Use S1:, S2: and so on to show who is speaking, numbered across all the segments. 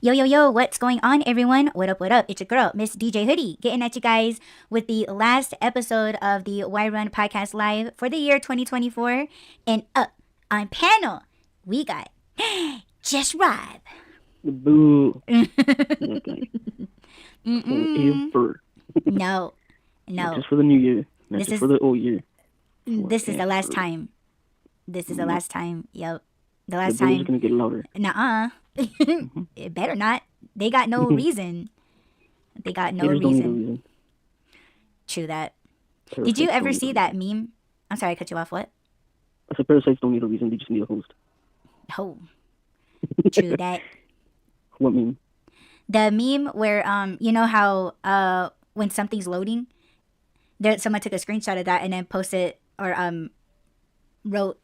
S1: Yo, yo, yo, what's going on, everyone? What up, what up? It's your girl, Miss DJ Hoodie, getting at you guys with the last episode of the Why Run Podcast Live for the year 2024. And up on panel, we got Just Rob.
S2: Boo.
S1: Mm-mm.
S2: Forever.
S1: No.
S2: Not just for the new year. Not
S1: This
S2: just
S1: is-
S2: for the old year.
S1: This is the last
S2: Forever.
S1: time. This is the last time. Yep. The
S2: The
S1: last
S2: boo's
S1: time.
S2: gonna get louder.
S1: Nuh-uh. It better not. They got no reason. They got no
S2: Haters don't need a
S1: reason.
S2: reason.
S1: True that. Did
S2: Parasites
S1: you
S2: don't
S1: ever
S2: need a
S1: see
S2: reason.
S1: that meme? I'm sorry, I cut you off. What?
S2: I said parasites don't need a reason. They just need a host.
S1: Oh, true that.
S2: What meme?
S1: The meme where you know how when something's loading, there someone took a screenshot of that and then posted or wrote,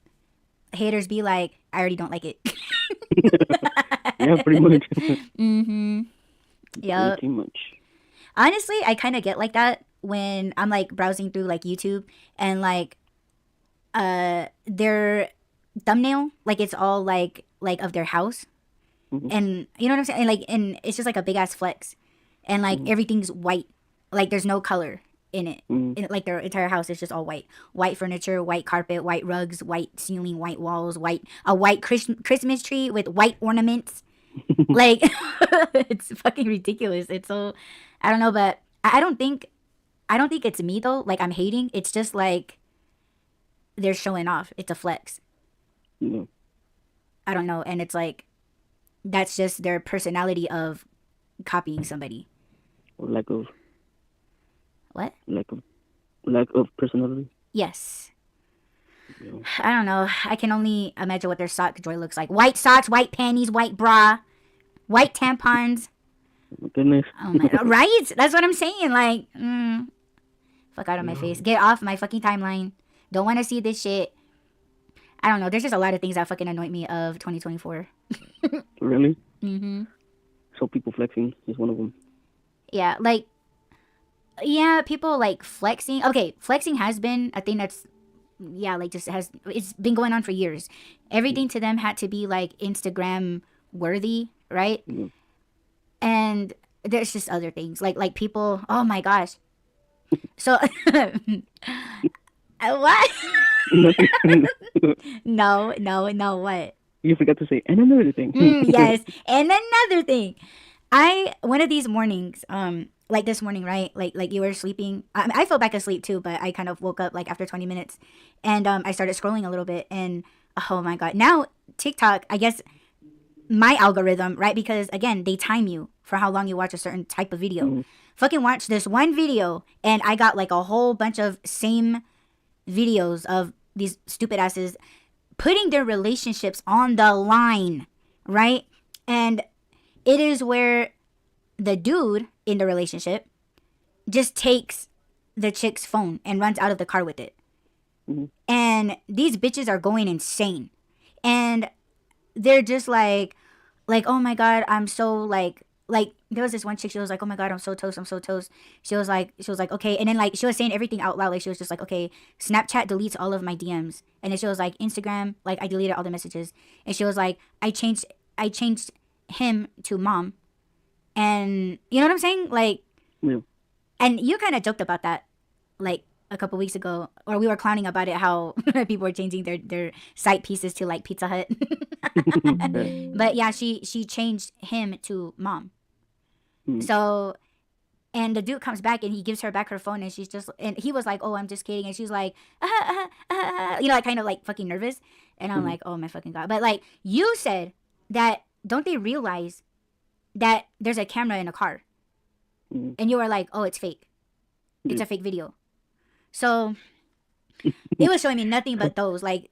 S1: haters be like, I already don't like it.
S2: Yeah, pretty much.
S1: Mm-hmm. Yeah.
S2: Pretty much.
S1: Honestly, I kind of get like that when I'm like browsing through like YouTube and like their thumbnail, like it's all like of their house.
S2: Mhm.
S1: And you know what I'm saying? And it's just like a big ass flex. And like everything's white. Like there's no color in it.
S2: Mhm.
S1: Like their entire house is just all white. White furniture, white carpet, white rugs, white ceiling, white walls, a white Christmas tree with white ornaments. Like it's fucking ridiculous. It's so I don't know, but I don't think it's me though. Like I'm hating. It's just like they're showing off. It's a flex.
S2: Yeah.
S1: I don't know. And it's like that's just their personality of copying somebody.
S2: Or lack of
S1: What?
S2: personality.
S1: Yes.
S2: Yeah.
S1: I don't know. I can only imagine what their sock joy looks like. White socks, white panties, white bra, white tampons.
S2: Oh my goodness.
S1: Oh my god. Right? That's what I'm saying. Like, fuck out of my face. Get off my fucking timeline. Don't want to see this shit. I don't know. There's just a lot of things that fucking annoy me of 2024.
S2: Really?
S1: Mm-hmm.
S2: So people flexing is one of them.
S1: Yeah, like, yeah, people like flexing. Okay, flexing has been a thing that's, yeah, like it's been going on for years. Everything to them had to be like Instagram worthy, right?
S2: Yeah.
S1: And there's just other things like people. Oh my gosh. So, what? No, what?
S2: You forgot to say, and another thing.
S1: Yes, and another thing. One of these mornings, like this morning, right? Like you were sleeping. I fell back asleep too, but I kind of woke up like after 20 minutes, and I started scrolling a little bit, and oh my god, now TikTok, I guess my algorithm, right? Because again, they time you for how long you watch a certain type of video. Fucking watch this one video, and I got like a whole bunch of same videos of these stupid asses putting their relationships on the line, right? And it is where the dude in the relationship just takes the chick's phone and runs out of the car with it. And these bitches are going insane. And they're just like, oh my god, I'm so like there was this one chick, she was like, oh my god, I'm so toast. She was like, okay. And then like she was saying everything out loud. Like she was just like, okay, Snapchat deletes all of my DMs. And then she was like, Instagram, like I deleted all the messages. And she was like, I changed him to mom. And you know what I'm saying? Like,
S2: Yeah.
S1: and you kind of joked about that like a couple weeks ago, or we were clowning about it, how people were changing their site pieces to like Pizza Hut. But yeah, she changed him to mom. So, and the dude comes back and he gives her back her phone, and she's just, and he was like, oh, I'm just kidding. And she's like, you know, like kind of like fucking nervous. And I'm like, oh my fucking god. But like you said that, don't they realize that there's a camera in a car? And you were like, oh, it's fake. It's a fake video. So it was showing me nothing but those. Like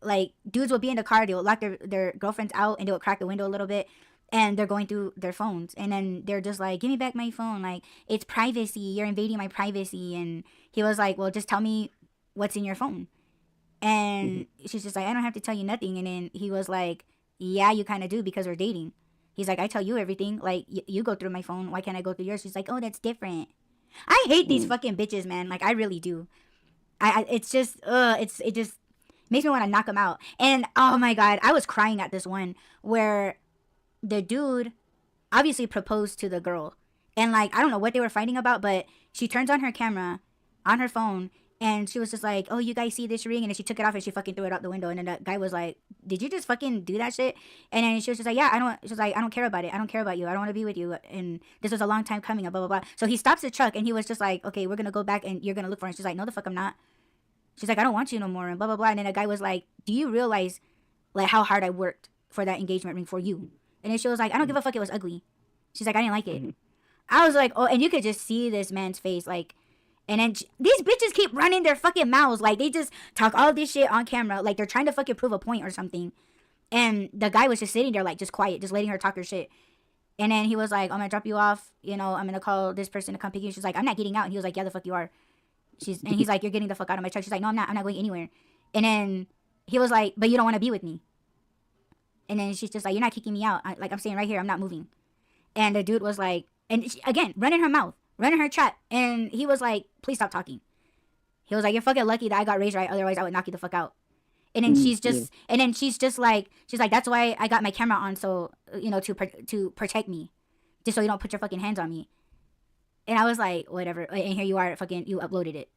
S1: dudes will be in the car, they will lock their girlfriends out, and they will crack the window a little bit, and they're going through their phones, and then they're just like, give me back my phone, like it's privacy, you're invading my privacy. And he was like, well, just tell me what's in your phone. And she's just like, I don't have to tell you nothing. And then he was like, yeah, you kind of do, because we're dating. He's like, I tell you everything. Like, you go through my phone. Why can't I go through yours? She's like, oh, that's different. I hate these fucking bitches, man. Like, I really do. It's just, it just makes me want to knock them out. And, oh my God, I was crying at this one where the dude, obviously proposed to the girl. And like, I don't know what they were fighting about, but she turns on her camera on her phone and she was just like, oh, you guys see this ring? And then she took it off and she fucking threw it out the window. And then that guy was like, did you just fucking do that shit? And then she was just like, yeah, she was like, I don't care about it. I don't care about you. I don't want to be with you. And this was a long time coming, blah, blah, blah. So he stops the truck and he was just like, okay, we're going to go back and you're going to look for her. And she's like, no, the fuck I'm not. She's like, I don't want you no more. And blah, blah, blah. And then the guy was like, do you realize like how hard I worked for that engagement ring for you? And then she was like, I don't give a fuck. It was ugly. She's like, I didn't like it. I was like, oh, and you could just see this man's face, like, and then these bitches keep running their fucking mouths, like, they just talk all this shit on camera, like, they're trying to fucking prove a point or something, and the guy was just sitting there, like, just quiet, just letting her talk her shit, and then he was like, I'm gonna drop you off, you know, I'm gonna call this person to come pick you. She's like, I'm not getting out, and he was like, yeah, the fuck you are. And he's like, you're getting the fuck out of my truck. She's like, no, I'm not going anywhere. And then he was like, but you don't want to be with me. And then she's just like, you're not kicking me out. I'm staying right here, I'm not moving. And the dude was like, and she, again, running her mouth, running her chat. And he was like, please stop talking. He was like, you're fucking lucky that I got raised right. Otherwise, I would knock you the fuck out. And then she's just like, that's why I got my camera on. So, you know, to protect me. Just so you don't put your fucking hands on me. And I was like, whatever. And here you are, fucking, you uploaded it.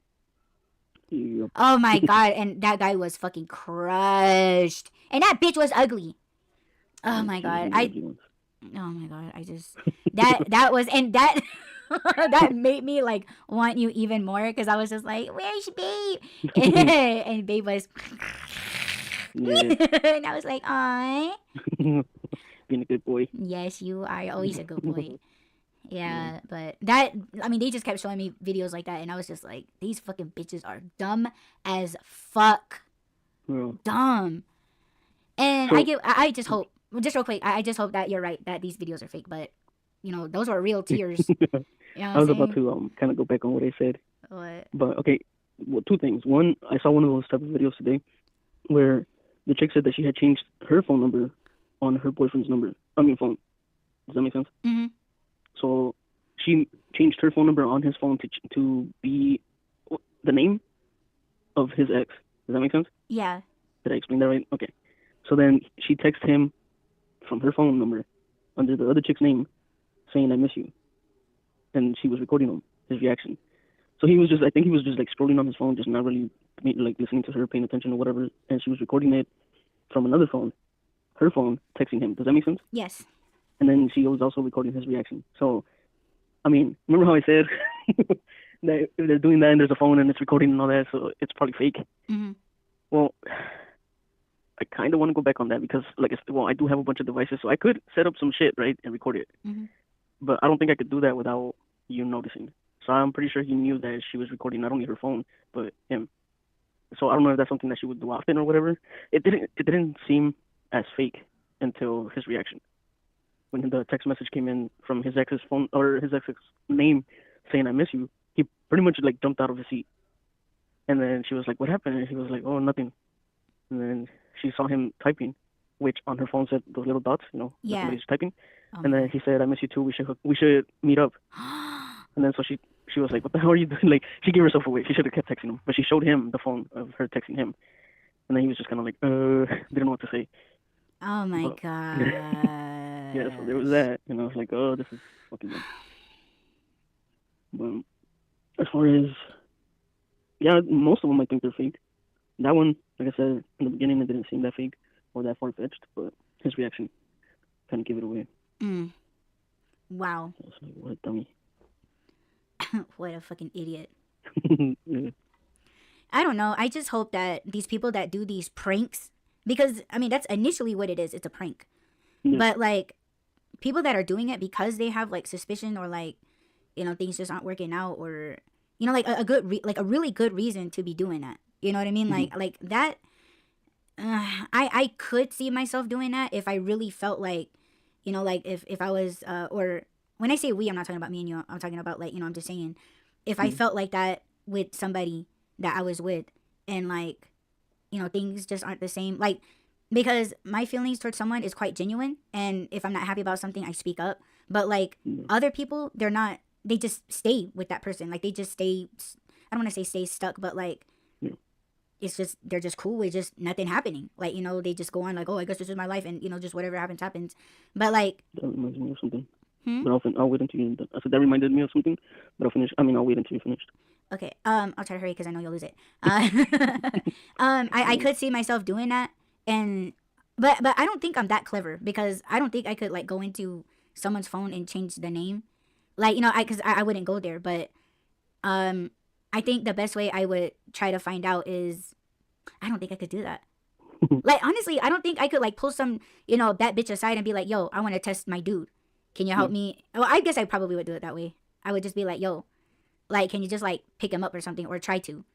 S2: Yep.
S1: Oh my God. And that guy was fucking crushed. And that bitch was ugly. Oh my God. Oh my God, I just that was, and that that made me like want you even more because I was just like, where's Babe? And Babe was and I was like, aw.
S2: Being a good boy.
S1: Yes, you are always a good boy. Yeah, but that, I mean, they just kept showing me videos like that and I was just like, these fucking bitches are dumb as fuck.
S2: Yeah.
S1: Dumb. And I just hope, just real quick, I just hope that you're right, that these videos are fake, but, you know, those were real tears. You know
S2: I was about to kind of go back on what I said.
S1: What?
S2: But, okay, well, two things. One, I saw one of those type of videos today where the chick said that she had changed her phone number on her boyfriend's phone. Does that make sense?
S1: Mm-hmm.
S2: So she changed her phone number on his phone to be the name of his ex. Does that make sense?
S1: Yeah.
S2: Did I explain that right? Okay. So then she texted him from her phone number under the other chick's name saying, I miss you. And she was recording him, his reaction. So I think he was just like scrolling on his phone, just not really like listening to her, paying attention or whatever. And she was recording it from another phone, her phone, texting him. Does that make sense?
S1: Yes.
S2: And then she was also recording his reaction. So, I mean, remember how I said that if they're doing that and there's a phone and it's recording and all that, so it's probably fake.
S1: Mm-hmm.
S2: Well, I kind of want to go back on that because, I do have a bunch of devices, so I could set up some shit, right, and record it.
S1: Mm-hmm.
S2: But I don't think I could do that without you noticing. So I'm pretty sure he knew that she was recording not only her phone, but him. So I don't know if that's something that she would do often or whatever. It didn't seem as fake until his reaction. When the text message came in from his ex's phone, or his ex's name, saying, I miss you, he pretty much, like, jumped out of his seat. And then she was like, what happened? And he was like, oh, nothing. And then she saw him typing, which on her phone said those little dots, you know,
S1: yeah.
S2: somebody's typing. And then he said, I miss you too. We should meet up. And then so she was like, what the hell are you doing? Like, she gave herself away. She should have kept texting him. But she showed him the phone of her texting him. And then he was just kind of like, didn't know what to say.
S1: Oh my God.
S2: Yeah, so there was that. And I was like, oh, this is fucking dumb. But as far as, yeah, most of them I think they're fake. That one, like I said in the beginning, it didn't seem that fake or that far-fetched, but his reaction kind of gave it away.
S1: Wow.
S2: I was like, what a dummy.
S1: What a fucking idiot.
S2: Yeah.
S1: I don't know. I just hope that these people that do these pranks, because, I mean, that's initially what it is. It's a prank. Yeah. But, like, people that are doing it because they have, like, suspicion or, like, you know, things just aren't working out or, you know, like, a really good reason to be doing that. You know what I mean? Mm-hmm. Like that, I could see myself doing that if I really felt like, you know, like if I was, or when I say we, I'm not talking about me and you, I'm talking about, like, you know, I'm just saying, if I felt like that with somebody that I was with and, like, you know, things just aren't the same, like, because my feelings towards someone is quite genuine, and if I'm not happy about something, I speak up, but, like, other people, they're not, they just stay with that person, like, they just stay, I don't want to say stay stuck, but, like, it's just, they're just cool with just nothing happening. Like, you know, they just go on like, oh, I guess this is my life. And, you know, just whatever happens. But, like.
S2: That reminds me of something. But I'll wait until you're done. I said that reminded me of something, but I'll wait until you're finished.
S1: Okay. I'll try to hurry because I know you'll lose it. I could see myself doing that, and but I don't think I'm that clever because I don't think I could like go into someone's phone and change the name, like because I wouldn't go there. But I think the best way I would try to find out is I don't think I could do that. Like honestly, I don't think I could like pull some that bitch aside and be like, yo, I want to test my dude. Can you help me? Well, I guess I probably would do it that way. I would just be like, yo, like, can you just like pick him up or something or try to?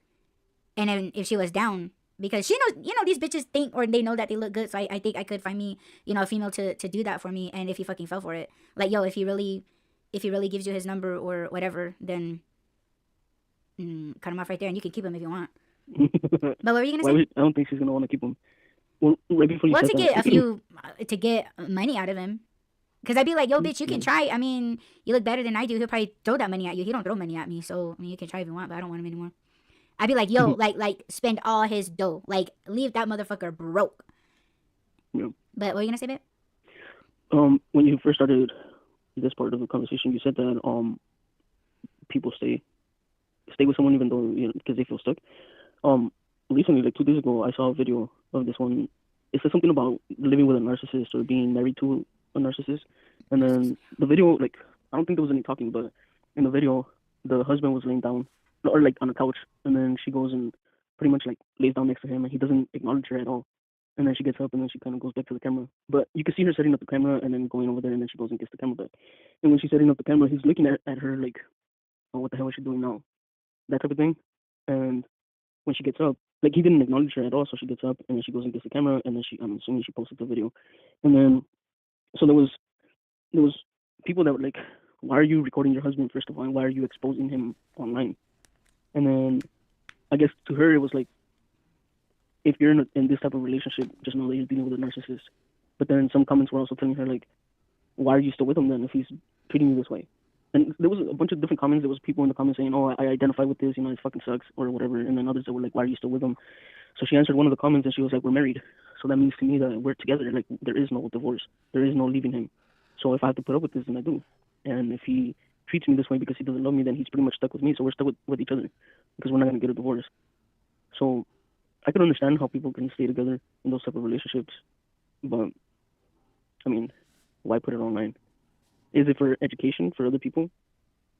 S1: And then if she was down, because she knows, these bitches think or they know that they look good. So I think I could find me, a female to do that for me. And if he fucking fell for it, like, yo, if he really gives you his number or whatever, then cut him off right there and you can keep him if you want. But what were you gonna say?
S2: I don't think she's gonna want to keep him. Well, right before you
S1: Well,
S2: said
S1: to
S2: that.
S1: to get money out of him. Because I'd be like, yo, bitch, you can try. I mean, you look better than I do. He'll probably throw that money at you. He don't throw money at me. So, I mean, you can try if you want, but I don't want him anymore. I'd be like, yo, like spend all his dough. Like, leave that motherfucker broke.
S2: Yeah.
S1: But what were you going to say, babe?
S2: When you first started this part of the conversation, you said that people stay with someone even though, because they feel stuck. Recently, like 2 days ago, I saw a video of this one. It said something about living with a narcissist or being married to a narcissist. And then the video, like, I don't think there was any talking, but in the video, the husband was laying down or like on a couch, and then she goes and pretty much like lays down next to him, and he doesn't acknowledge her at all. And then she gets up and then she kind of goes back to the camera. But you can see her setting up the camera and then going over there, and then she goes and gets the camera back. And when she's setting up the camera, he's looking at her like, oh, what the hell is she doing now? That type of thing. And when she gets up, like, he didn't acknowledge her at all, so she gets up and then she goes and gets the camera, and then I'm assuming she posted the video. And then so there was people that were like, why are you recording your husband, first of all, and why are you exposing him online? And then I guess to her it was like, if you're in this type of relationship, just know that you're dealing with a narcissist. But then some comments were also telling her like, why are you still with him then if he's treating you this way? And there was a bunch of different comments. There was people in the comments saying, oh, I identify with this, it fucking sucks or whatever. And then others that were like, why are you still with him? So she answered one of the comments and she was like, we're married. So that means to me that we're together. Like, there is no divorce. There is no leaving him. So if I have to put up with this, then I do. And if he treats me this way because he doesn't love me, then he's pretty much stuck with me. So we're stuck with each other because we're not going to get a divorce. So I can understand how people can stay together in those type of relationships. But, I mean, why put it online? Is it for education for other people?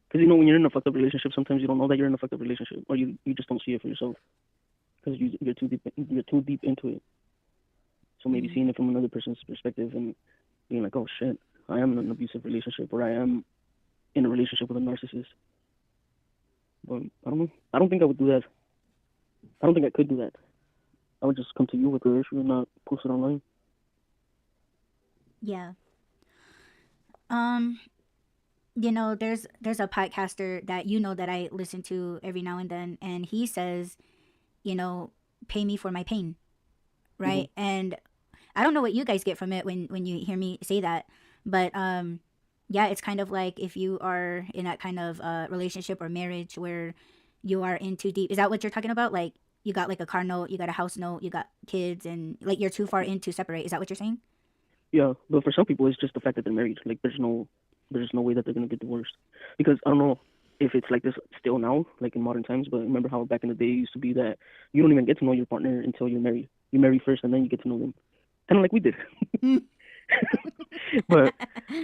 S2: Because, when you're in a fucked up relationship, sometimes you don't know that you're in a fucked up relationship, or you just don't see it for yourself because you're too deep into it. So maybe seeing it from another person's perspective and being like, oh shit, I am in an abusive relationship, or I am in a relationship with a narcissist. But I don't know. I don't think I would do that. I don't think I could do that. I would just come to you with the issue and not post it online.
S1: Yeah. There's a podcaster that that I listen to every now and then, and he says, pay me for my pain, right? Mm-hmm. And I don't know what you guys get from it when you hear me say that, but yeah, it's kind of like if you are in that kind of relationship or marriage where you are in too deep. Is that what you're talking about? Like, you got like a car note, you got a house note, you got kids, and like you're too far in to separate. Is that what you're saying?
S2: Yeah, but for some people, it's just the fact that they're married. Like, there's no way that they're gonna get divorced. Because I don't know if it's like this still now, like in modern times. But remember how back in the day it used to be that you don't even get to know your partner until you're married. You marry first, and then you get to know them, kind of like we did. But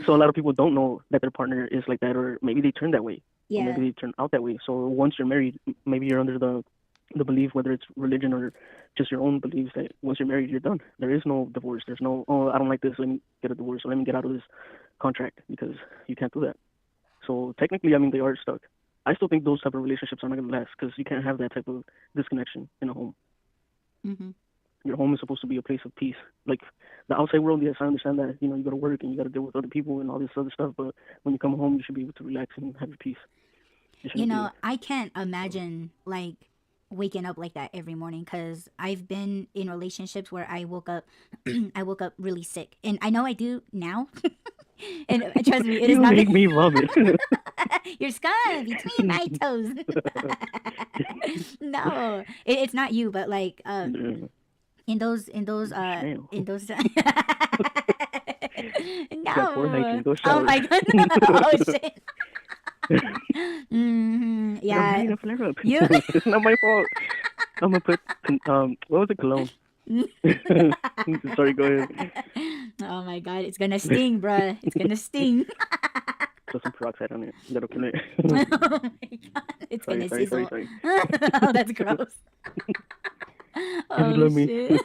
S2: so a lot of people don't know that their partner is like that, or maybe they turn that way, or maybe they turn out that way. So once you're married, maybe you're under the belief, whether it's religion or just your own beliefs, that once you're married, you're done. There is no divorce. There's no, oh, I don't like this, let me get a divorce, or let me get out of this contract, because you can't do that. So technically, I mean, they are stuck. I still think those type of relationships are not going to last, because you can't have that type of disconnection in a home.
S1: Mm-hmm.
S2: Your home is supposed to be a place of peace. Like, the outside world, yes, I understand that, you go to work and you got to deal with other people and all this other stuff, but when you come home, you should be able to relax and have your peace.
S1: I can't imagine, like, waking up like that every morning, because I've been in relationships where I woke up really sick, and I know I do now. And trust me, it is not
S2: make me love it.
S1: Your scum between my toes. No, it's not you, but like in those
S2: Got poor hygiene.
S1: No.
S2: Go
S1: Oh
S2: shower.
S1: my god. Oh shit.
S2: I'm
S1: Yeah.
S2: having a flare up.
S1: You.
S2: It's not my fault. I'm gonna put what was it, cologne? Sorry, go ahead.
S1: Oh my god, it's gonna sting, bruh. It's gonna sting.
S2: Put some peroxide on it. That'll kill it.
S1: Oh my god, it's gonna
S2: sorry.
S1: sizzle. Oh, that's gross.
S2: I just
S1: Oh
S2: love me.
S1: shit.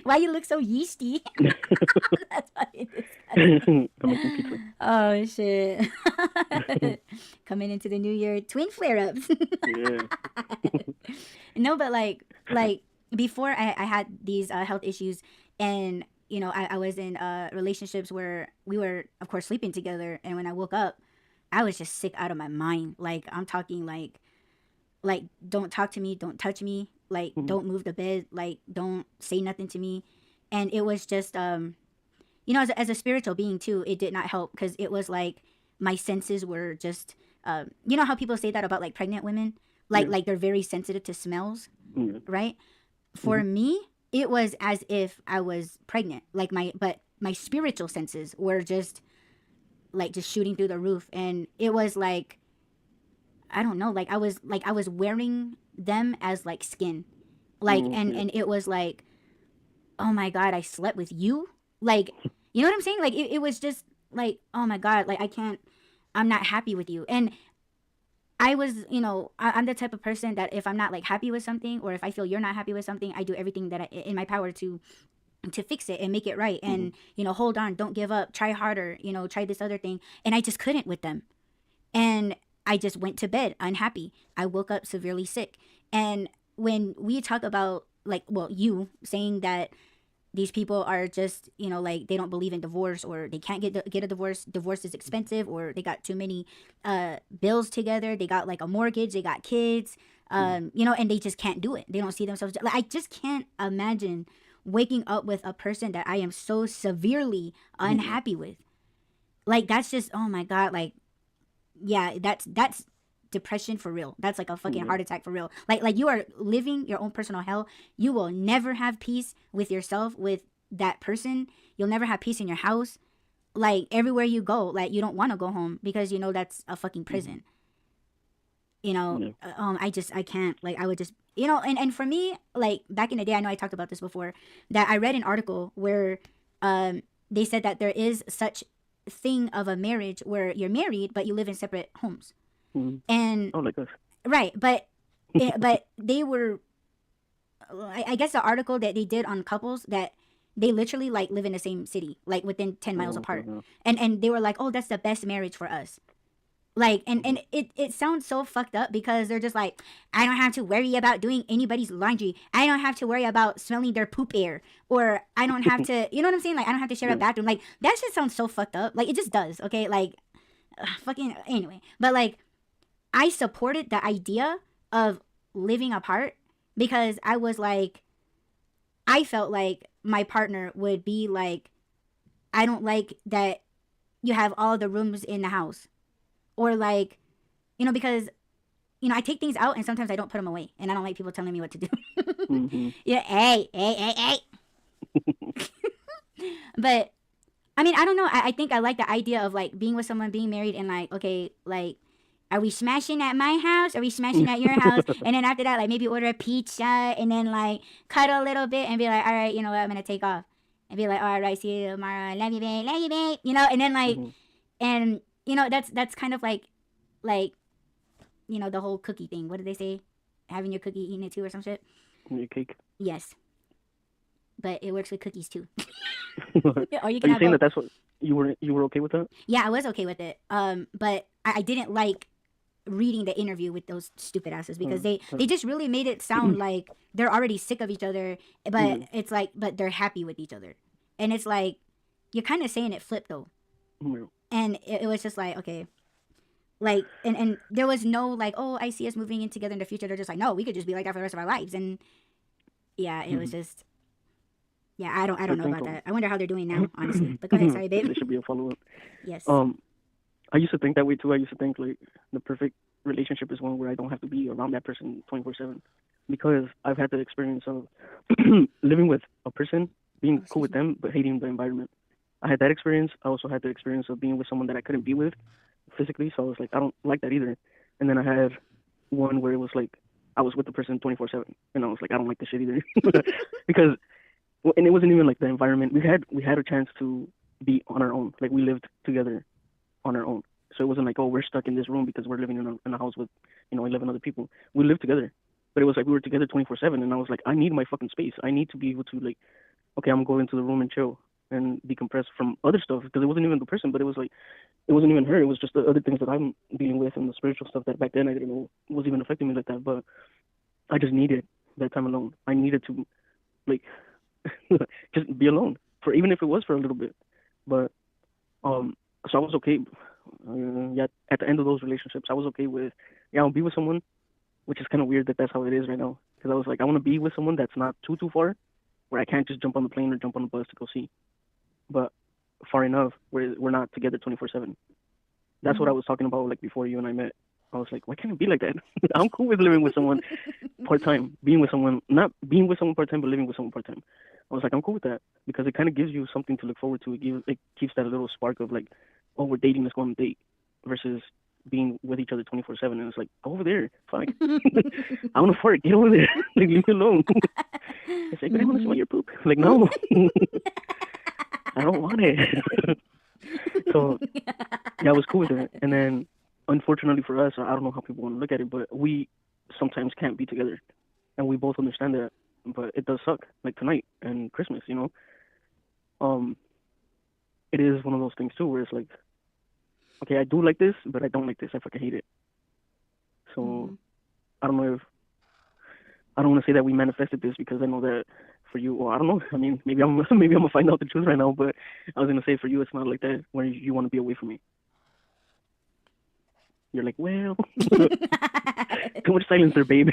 S1: Why you look so yeasty? That's fucking disgusting.
S2: I'm making pizza.
S1: Oh shit. Coming into the new year, twin flare-ups.
S2: Yeah.
S1: No, but like before I had these health issues, and you know I was in relationships where we were of course sleeping together, and when I woke up I was just sick out of my mind. Like I'm talking like don't talk to me, don't touch me, like don't move the bed, like don't say nothing to me. And it was just you know, as a spiritual being too, it did not help, because it was like my senses were just you know how people say that about like pregnant women, like they're very sensitive to smells, right? For me, it was as if I was pregnant. Like my spiritual senses were just shooting through the roof, and it was like, I don't know, like I was wearing them as like skin, like and it was like, oh my god, I slept with you, like, you know what I'm saying? Like it was just like, oh my god, like I'm not happy with you. And I was, you know, I'm the type of person that if I'm not like happy with something, or if I feel you're not happy with something, I do everything that in my power to fix it and make it right. And you know, hold on, don't give up, try harder, you know, try this other thing. And I just couldn't with them, and I just went to bed unhappy. I woke up severely sick. And when we talk about like, well, you saying that these people are just, you know, like they don't believe in divorce, or they can't get a divorce is expensive, or they got too many bills together, they got like a mortgage, they got kids, you know, and they just can't do it, they don't see themselves, like I just can't imagine waking up with a person that I am so severely unhappy with. Like that's just, oh my god, like yeah, that's depression for real. That's like a fucking heart attack for real. Like you are living your own personal hell. You will never have peace with yourself, with that person. You'll never have peace in your house. Like everywhere you go, like you don't want to go home, because you know that's a fucking prison. You know, I can't, like I would just, you know, and for me, like back in the day, I know I talked about this before, that I read an article where they said that there is such thing of a marriage where you're married but you live in separate homes. And
S2: oh, like us.
S1: Right, but they were, I guess the article that they did on couples, that they literally like live in the same city, like within 10 miles apart. And they were like, oh, that's the best marriage for us. Like, and it sounds so fucked up, because they're just like, I don't have to worry about doing anybody's laundry. I don't have to worry about smelling their poop air. Or I don't have to, you know what I'm saying? Like, I don't have to share a bathroom. Like, that shit sounds so fucked up. Like, it just does, okay? Like, fucking, anyway. But, like, I supported the idea of living apart, because I was like, I felt like my partner would be like, I don't like that you have all the rooms in the house. Or like, you know, because, you know, I take things out and sometimes I don't put them away, and I don't like people telling me what to do. Yeah, hey. But I mean, I don't know. I think I like the idea of like being with someone, being married, and like, okay, like, are we smashing at my house? Are we smashing at your house? And then after that, like maybe order a pizza, and then like cuddle a little bit and be like, all right, you know what, I'm gonna take off. And be like, all right, see you tomorrow. Love you, babe. You know, and then like, and you know, that's kind of like, you know, the whole cookie thing. What did they say? Having your cookie, eating it too, or some shit?
S2: Your cake.
S1: Yes. But it works with cookies too.
S2: Or you can. Are you saying that that's what you were okay with that?
S1: Yeah, I was okay with it. But I didn't like reading the interview with those stupid asses, because they just really made it sound like they're already sick of each other, but it's like, but they're happy with each other. And it's like, you're kind of saying it flipped though. And it was just like, okay, like, and there was no like, oh, I see us moving in together in the future. They're just like, no, we could just be like that for the rest of our lives. And yeah, it was just, yeah, I don't know about that. I wonder how they're doing now, honestly. But go ahead, sorry, babe.
S2: There should be a follow-up.
S1: Yes.
S2: I used to think that way too. I used to think like the perfect relationship is one where I don't have to be around that person 24/7, because I've had the experience of living with a person being cool
S1: excuse
S2: with
S1: me.
S2: them but hating the environment. I had that experience. I also had the experience of being with someone that I couldn't be with physically, so I was like, I don't like that either. And then I had one where it was like I was with the person 24/7, and I was like, I don't like this shit either, because and it wasn't even like the environment. We had a chance to be on our own. Like we lived together on our own. So it wasn't like, oh, we're stuck in this room because we're living in a house with, 11 other people. We lived together, but it was like we were together 24/7, and I was like, I need my fucking space. I need to be able to like, okay, I'm going to the room and chill and decompress from other stuff because it wasn't even the person, but it was like it wasn't even her. It was just the other things that I'm dealing with and the spiritual stuff that back then I didn't know was even affecting me like that. But I just needed that time alone. I needed to like just be alone for even if it was for a little bit. But so I was okay. Yeah, at the end of those relationships, I was okay with I'll be with someone, which is kind of weird that that's how it is right now. Because I was like, I want to be with someone that's not too far, where I can't just jump on the plane or jump on the bus to go see, but far enough where we're not together 24/7. That's what I
S1: Mm-hmm.
S2: was talking about like before you and I met. I was like, why can't it be like that? I'm cool with living with someone part time, being with someone, not being with someone part time, but living with someone part time. I was like, I'm cool with that because it kind of gives you something to look forward to. It keeps that little spark of like, oh, we're dating, let's go on a date, versus being with each other 24/7. And it's like, go over there, fuck, I want to fart, get over there, like leave me alone. It's like, I want to smell your poop. Like, no, I don't want it. So yeah, I was cool with it. And then, unfortunately for us, I don't know how people want to look at it, but we sometimes can't be together, and we both understand that. But it does suck, like tonight and Christmas, Um, it is one of those things too, where it's like, okay, I do like this, but I don't like this. I fucking hate it. So
S1: Mm-hmm.
S2: I don't know if I don't want to say that we manifested this because I know that for you, or I don't know. I mean, maybe I'm maybe I'm gonna find out the truth right now, but I was gonna say for you, it's not like that where you want to be away from me. You're like, well, too much silence there, babe.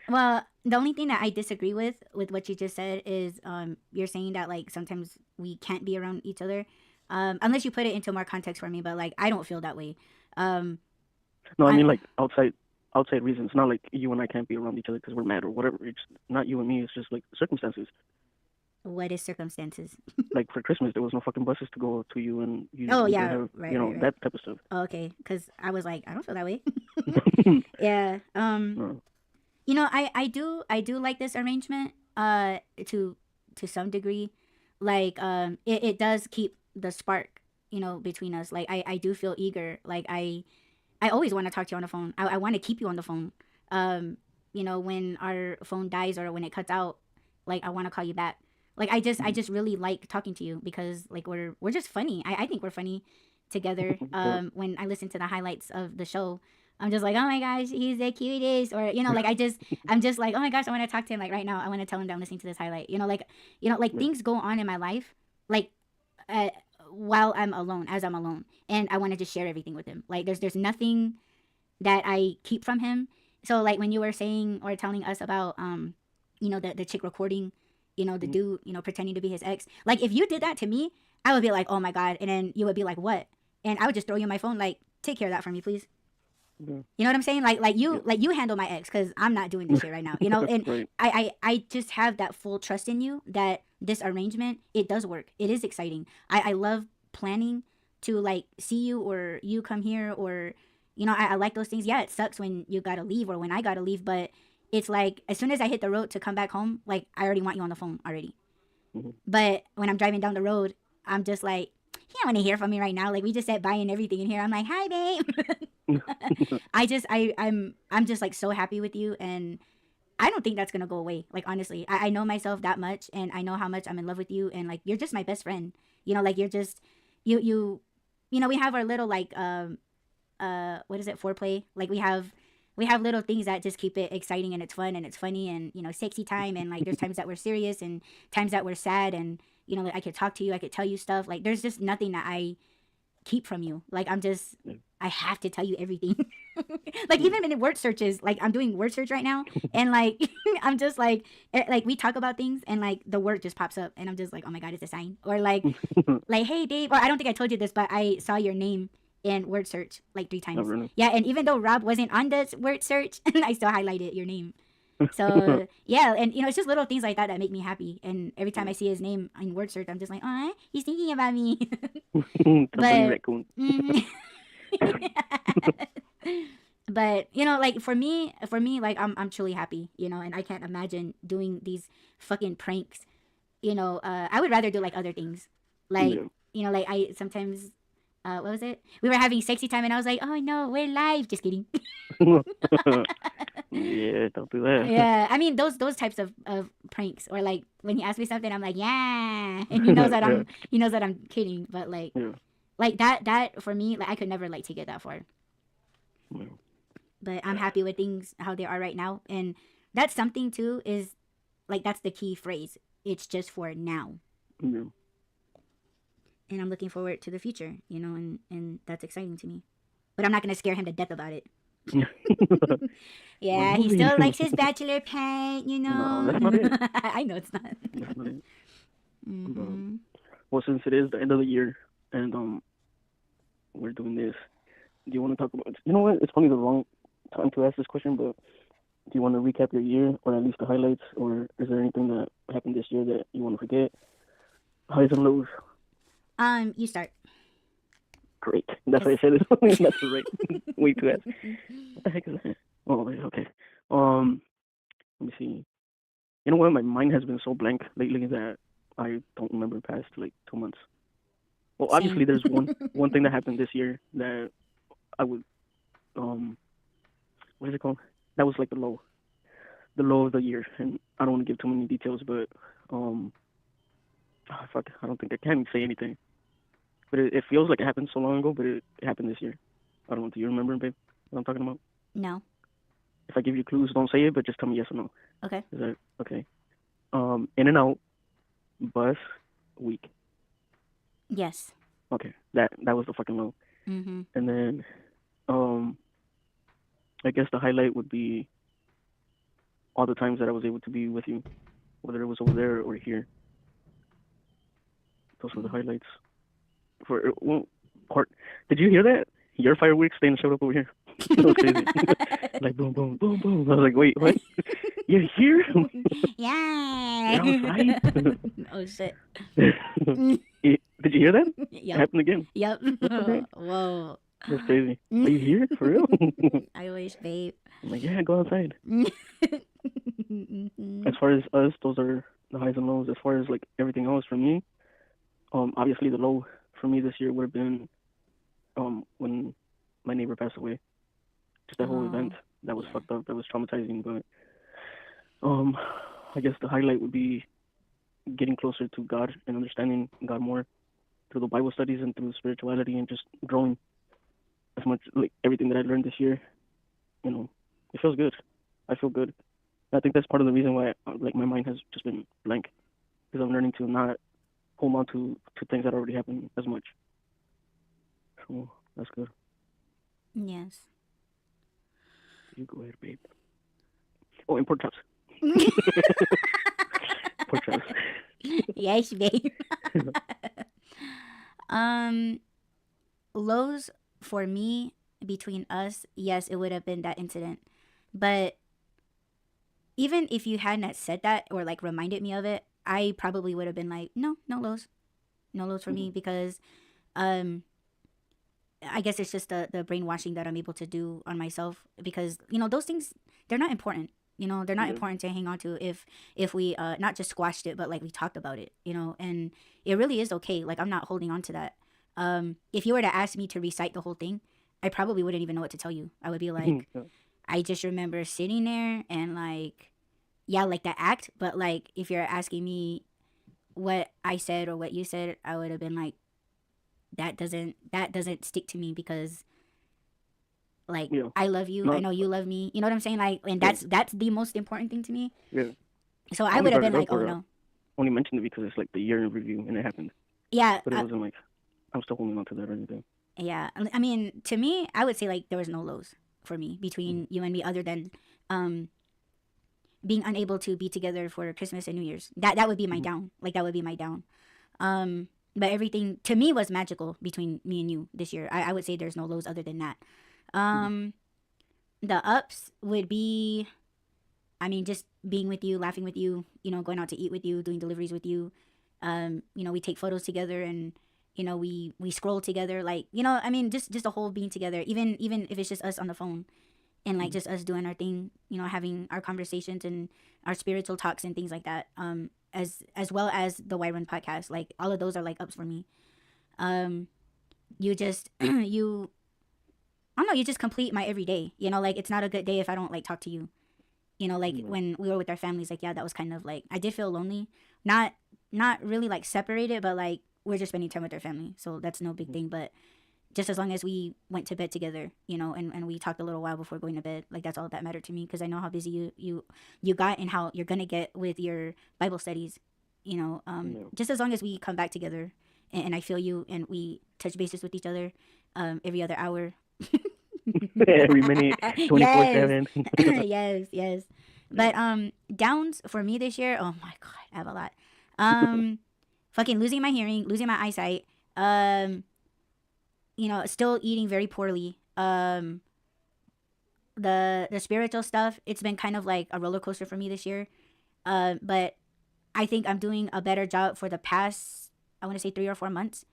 S1: Well, the only thing that I disagree with what you just said is you're saying that like sometimes we can't be around each other. Unless you put it into more context for me, but like I don't feel that way. Um
S2: No, I
S1: I
S2: mean like outside reasons. Not like you and I can't be around each other because we're mad or whatever. It's not you and me. It's just like circumstances.
S1: what is circumstances?
S2: Like for Christmas, there was no fucking buses to go to you, and
S1: Oh
S2: we didn't
S1: yeah,
S2: have
S1: right, right, right.
S2: that type of stuff.
S1: Oh, okay, cuz I was like I don't feel that way. Yeah.
S2: No.
S1: I do like this arrangement to some degree. Like it does keep the spark, between us. Like I do feel eager. Like I always want to talk to you on the phone. I want to keep you on the phone. When our phone dies or when it cuts out, like I want to call you back. Like I just really like talking to you because like we're just funny. I think we're funny together.
S2: Yeah.
S1: When I listen to the highlights of the show, I'm just like, oh my gosh, he's the cutest. Or like I'm just like, oh my gosh, I want to talk to him like right now. I want to tell him that I'm listening to this highlight. Like
S2: Yeah.
S1: things go on in my life, like uh, while I'm alone, as I'm alone, and I want to just share everything with him. Like there's nothing that I keep from him. So like when you were saying or telling us about the chick recording, the
S2: Mhm.
S1: dude, pretending to be his ex. Like if you did that to me, I would be like, "Oh my god." And then you would be like, "What?" And I would just throw you my phone like, "Take care of that for me, please."
S2: Yeah.
S1: You know what I'm saying? Like
S2: Yeah.
S1: you handle my ex cuz I'm not doing this shit right now. And
S2: Right.
S1: I just have that full trust in you that this arrangement, it does work. It is exciting. I love planning to like see you or you come here or I like those things. Yeah, it sucks when you got to leave or when I got to leave, but it's like as soon as I hit the road to come back home, like I already want you on the phone already.
S2: Mhm.
S1: But when I'm driving down the road, I'm just like, he don't want to hear from me right now. Like we just said bye and everything in here. I'm like, hi babe. I'm just like so happy with you, and I don't think that's gonna go away. Like honestly, I know myself that much, and I know how much I'm in love with you, and like you're just my best friend. Like you're just you. We have our little like what is it, foreplay? Like we have little things that just keep it exciting and it's fun and it's funny and sexy time, and like there's times that we're serious and times that we're sad, and like I could talk to you, I could tell you stuff. Like there's just nothing that I keep from you. Like
S2: Yeah.
S1: I have to tell you everything. Like
S2: Yeah.
S1: even in word searches, like I'm doing word search right now, and like I'm just like we talk about things, and like the word just pops up, and I'm just like, oh my god, it's a sign. Or like hey babe, or I don't think I told you this, but I saw your name in word search like 3
S2: Not
S1: times.
S2: really.
S1: Yeah, and even though Rob wasn't on the word search, I still highlighted your name. So yeah, and it's just little things like that that make me happy. And every time I see his name in word search, I'm just like, oh, he's thinking about me.
S2: It's a funny
S1: But
S2: raccoon.
S1: but like for me, like I'm truly happy, and I can't imagine doing these fucking pranks. I would rather do like other things, like
S2: Yeah.
S1: like I sometimes, what was it? We were having sexy time, and I was like, oh no, we're live. Just kidding.
S2: Yeah, don't do that.
S1: Yeah, I mean those types of pranks, or like when he asks me something, I'm like, yeah, and he knows that
S2: Yeah,
S1: I'm kidding, but
S2: yeah,
S1: like that for me, like I could never like take it that far.
S2: yeah,
S1: But I'm happy with things how they are right now, and that's something too, is like that's the key phrase. It's just for now,
S2: yeah.
S1: and I'm looking forward to the future, and that's exciting to me. But I'm not gonna scare him to death about it.
S2: We're
S1: Yeah, he
S2: moving.
S1: still likes his bachelor pant,
S2: No, that's not it.
S1: I know it's not.
S2: That's not it. But,
S1: Mm-hmm.
S2: well, since it is the end of the year and we're doing this, do you want to talk about? You know what? It's probably the wrong time to ask this question, but do you want to recap your year, or at least the highlights, or is there anything that happened this year that you want to forget? Highs and lows.
S1: You start.
S2: Great. That's why I said it. That's the right way to ask. What the heck is that? Oh, okay. Let me see. You know what? My mind has been so blank lately that I don't remember past like 2 months. Well,
S1: Same.
S2: obviously, there's one thing that happened this year that I would what is it called? That was like the low of the year, and I don't want to give too many details, but fuck, I don't think I can say anything. But it feels like it happened so long ago, but it happened this year. I don't know. Do you remember, babe? What I'm talking about?
S1: No.
S2: If I give you clues, don't say it, but just tell me yes or no.
S1: Okay.
S2: Is that okay? In and out bus week.
S1: Yes.
S2: Okay, that was the fucking low.
S1: Mm-hmm.
S2: And then, um, I guess the highlight would be all the times that I was able to be with you, whether it was over there or here. Those were the highlights. For well, part. Did you hear that? Your fireworks thing showed up over here. That was crazy. Like boom, boom, boom, boom. I was like, wait, what? You're here?
S1: Yeah.
S2: You're outside?
S1: Oh shit.
S2: Did you hear that? It
S1: Yep.
S2: happened again.
S1: Yep.
S2: What the heck?
S1: Whoa.
S2: That's crazy. Are you here for real?
S1: I wish, babe.
S2: I'm like, yeah, go outside. As far as us, those are the highs and lows. As far as like everything else for me, obviously the low for me this year would have been when my neighbor passed away. Just that whole event that was fucked up. That was traumatizing. But I guess the highlight would be getting closer to God and understanding God more through the Bible studies and through spirituality, and just growing as much, like everything that I learned this year. It feels good. I feel good. I think that's part of the reason why like my mind has just been blank, because I'm learning to not hold on to things that already happened as much. So that's good.
S1: Yes.
S2: You go ahead, babe. Oh, and pork chops. Pork chops.
S1: Yes, babe. Lows for me between us, yes, it would have been that incident. But even if you hadn't said that or like reminded me of it, I probably would have been like, no, no lows. No lows for me, because I guess it's just the brainwashing that I'm able to do on myself, because those things, they're not important. They're not important to hang on to if we not just squashed it, but like we talked about it. And it really is okay. Like I'm not holding on to that. If you were to ask me to recite the whole thing, I probably wouldn't even know what to tell you. I would be like, I just remember sitting there and like, yeah, like that act. But like, if you're asking me what I said or what you said, I would have been like, that doesn't stick to me, because like I love you. I know you love me. You know what I'm saying? Like, and that's the most important thing to me.
S2: Yeah.
S1: So I would have been like, oh no.
S2: Only mentioned it because it's like the year in review and it happened.
S1: Yeah.
S2: But it wasn't like I'm still holding on to that or anything.
S1: Yeah. I mean, to me, I would say like there was no lows for me between you and me, other than being unable to be together for Christmas and New Year's. That would be my down. Like that would be my down. But everything to me was magical between me and you this year. I would say there's no lows other than that. The ups would be, I mean, just being with you, laughing with you, going out to eat with you, doing deliveries with you. We take photos together, and we scroll together, like, I mean, just a whole being together, even if it's just us on the phone, and like just us doing our thing, having our conversations and our spiritual talks and things like that. As well as the Why Run podcast, like all of those are like ups for me. You just you I don't know, you just complete my everyday. Like it's not a good day if I don't like talk to you. Like when we were with our families, like, yeah, that was kind of like, I did feel lonely. Not really like separated, but like we're just spending time with our family, so that's no big thing. But just as long as we went to bed together, and we talked a little while before going to bed, like that's all that mattered to me, because I know how busy you got and how you're gonna get with your Bible studies. Just as long as we come back together, and I feel you, and we touch bases with each other every other hour.
S2: Every minute, 24/7.
S1: Yes. But downs for me this year, oh my god, I have a lot. Fucking losing my hearing, losing my eyesight, still eating very poorly. The spiritual stuff, it's been kind of like a roller coaster for me this year. But I think I'm doing a better job for the past, I want to say 3 or 4 months.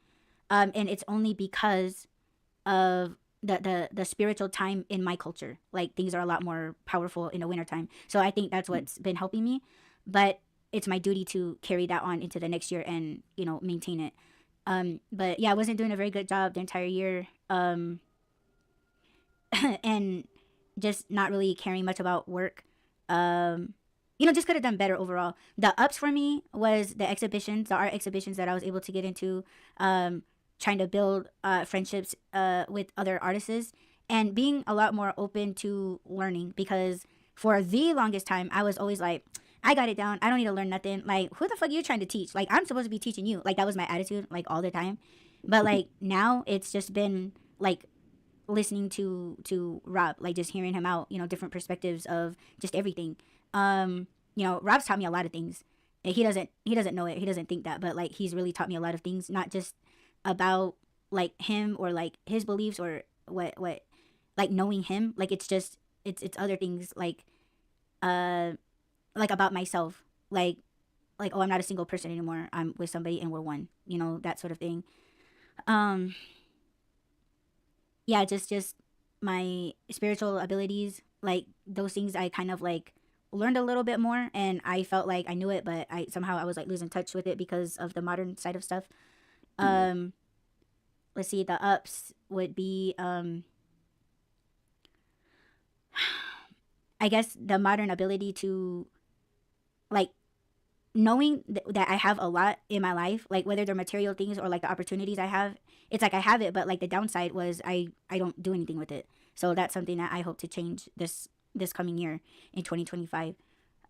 S1: And it's only because of the spiritual time in my culture. Like things are a lot more powerful in the wintertime. So I think that's what's been helping me. But it's my duty to carry that on into the next year and, maintain it. But yeah, I wasn't doing a very good job the entire year. And just not really caring much about work. Just could have done better overall. The ups for me was the exhibitions, the art exhibitions that I was able to get into. Trying to build friendships with other artists, and being a lot more open to learning, because for the longest time I was always like, I got it down, I don't need to learn nothing. Like, who the fuck are you trying to teach? Like, I'm supposed to be teaching you. Like, that was my attitude, like, all the time. But like now it's just been like listening to Rob, like just hearing him out, different perspectives of just everything. Rob's taught me a lot of things. He doesn't know it, he doesn't think that, but like he's really taught me a lot of things, not just about like him or like his beliefs or what like knowing him. Like it's just it's other things, like about myself, like oh, I'm not a single person anymore, I'm with somebody and we're one, that sort of thing. Yeah, just my spiritual abilities, like those things I kind of like learned a little bit more, and I felt like I knew it, but I was like losing touch with it because of the modern side of stuff. Let's see, the ups would be I guess the modern ability to like knowing that I have a lot in my life, like whether they're material things or like the opportunities I have. It's like I have it, but like the downside was I don't do anything with it. So that's something that I hope to change this coming year in 2025.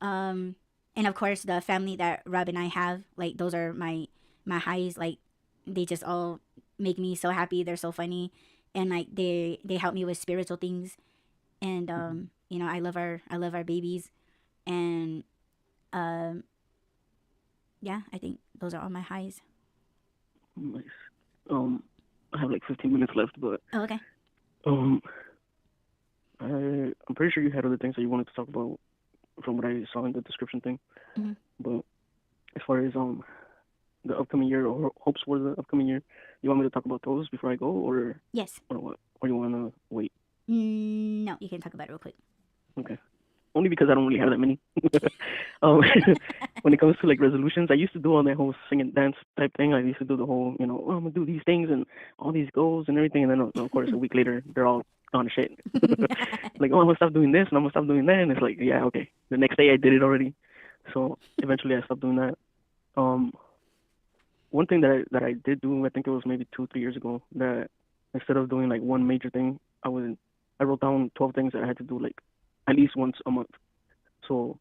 S1: And of course the family that Rob and I have, like those are my highs. Like they just all make me so happy, they're so funny, and like they help me with spiritual things. And I love our babies. And yeah, I think those are all my highs.
S2: Nice. I have like 15 minutes left, but
S1: Oh, okay.
S2: I'm pretty sure you had other things that you wanted to talk about from what I saw in the description thing.
S1: Mm-hmm.
S2: But as far as the upcoming year or hopes for the upcoming year, you want me to talk about those before I go, or
S1: Yes.
S2: or what? Or you want to wait?
S1: No, you can talk about it real quick.
S2: Okay. Only because I don't really have that many. When it comes to like resolutions, I used to do all that whole sing and dance type thing. I used to do the whole, oh, I'm gonna do these things and all these goals and everything, and then of course a week later they're all gone to shit. Like, oh, I'm gonna stop doing this and I'm gonna stop doing that, and it's like, yeah, okay. The next day I did it already, so eventually I stopped doing that. One thing that I did do, I think it was maybe 2-3 years ago, that instead of doing like one major thing, I wrote down 12 things that I had to do like at least once a month. So,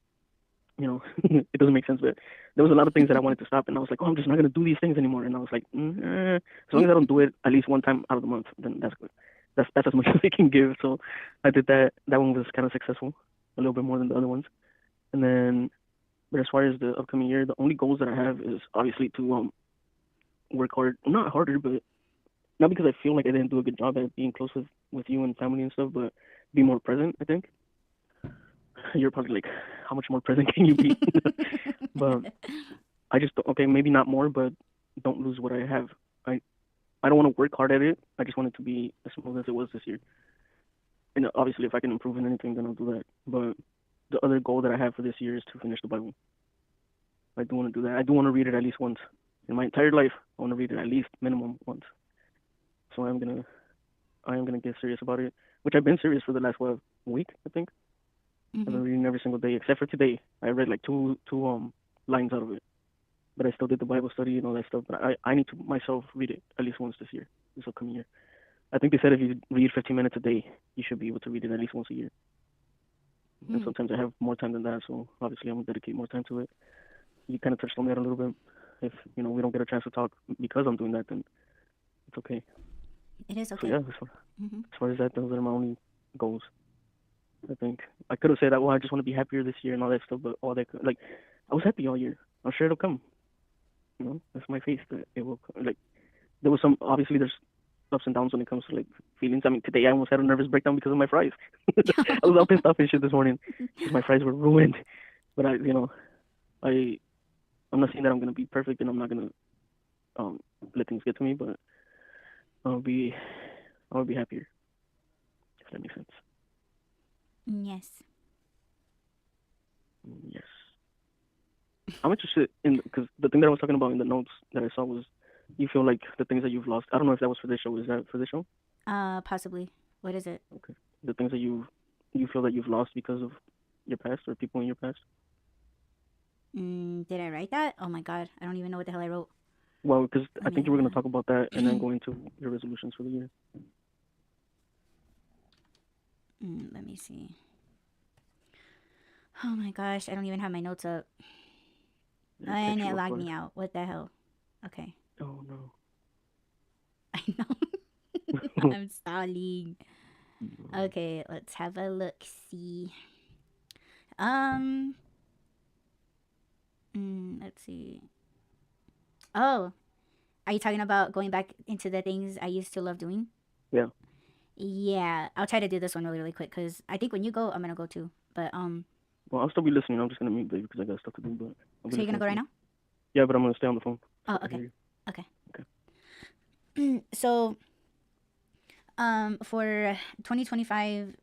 S2: it doesn't make sense, but there was a lot of things that I wanted to stop, and I was like, oh, I'm just not gonna do these things anymore. And I was like, as long as I don't do it at least one time out of the month, then that's good. That's as much as I can give. So I did that. That one was kind of successful, a little bit more than the other ones. And then, but as far as the upcoming year, the only goals that I have is obviously to work hard, not harder, but not because I feel like I didn't do a good job at being close with you and family and stuff, but be more present, I think. You're probably like, how much more present can you be? But I just okay, maybe not more, but don't lose what I have. I don't want to work hard at it. I just want it to be as smooth as it was this year. And obviously, if I can improve in anything, then I'll do that. But the other goal that I have for this year is to finish the Bible. I do want to do that. I do want to read it at least once in my entire life. I want to read it at least minimum once. So I am gonna get serious about it. Which I've been serious for the last week, I think. I've been reading every single day, except for today. I read like two lines out of it. But I still did the Bible study and all that stuff. But I need to myself read it at least once this upcoming year. I think they said if you read 15 minutes a day, you should be able to read it at least once a year. And sometimes I have more time than that, so obviously I'm going to dedicate more time to it. You kind of touched on that a little bit. If, we don't get a chance to talk because I'm doing that, then it's okay.
S1: It is okay.
S2: So, yeah, as far as that, those are my only goals. I think I could have said that, well, I just want to be happier this year and all that stuff, but all that, like, I was happy all year. I'm sure it'll come. That's my faith that it will come. Like, there was obviously there's ups and downs when it comes to, like, feelings. I mean, today I almost had a nervous breakdown because of my fries. I was all pissed off and shit this morning because my fries were ruined. But I'm not saying that I'm going to be perfect and I'm not going to let things get to me, but I'll be happier, if that makes sense.
S1: Yes.
S2: Yes. I'm interested in, because the thing that I was talking about in the notes that I saw was, you feel like the things that you've lost. I don't know if that was for this show. Is that for this show?
S1: Possibly. What is it?
S2: Okay. The things that you feel that you've lost because of your past or people in your past.
S1: Did I write that? Oh my God, I don't even know what the hell I wrote.
S2: Well, because I think you were going to talk about that and then go into your resolutions for the year.
S1: Let me see. Oh my gosh, I don't even have my notes up. And it logged me out. What the hell? Okay.
S2: Oh no.
S1: I know. I'm stalling. Okay, let's have a look. See. Let's see. Oh, are you talking about going back into the things I used to love doing?
S2: Yeah.
S1: Yeah, I'll try to do this one really quick because I think when you go, I'm gonna go too. But
S2: Well, I'll still be listening. I'm just gonna mute baby because I got stuff to do. But
S1: so you're gonna go right now?
S2: Yeah, but I'm gonna stay on the phone.
S1: Oh, okay. So, for 2025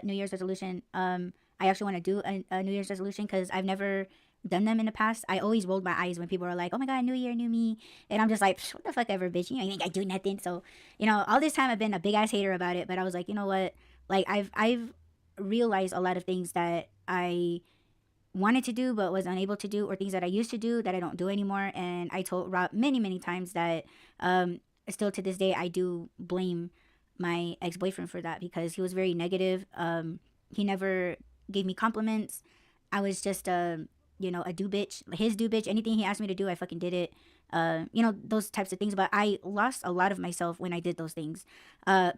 S1: New Year's resolution, I actually want to do a New Year's resolution because I've never done them in the past. I always rolled my eyes when people are like, "Oh my God, New Year, new me," and I'm just like, "What the fuck ever, bitch? You think I do nothing?" So, all this time I've been a big ass hater about it, but I was like, you know what? Like I've realized a lot of things that I wanted to do but was unable to do, or things that I used to do that I don't do anymore. And I told Rob many times that still to this day I do blame my ex-boyfriend for that because he was very negative. He never gave me compliments. I was just a do bitch, his do bitch. Anything he asked me to do, I fucking did it. Those types of things. But I lost a lot of myself when I did those things,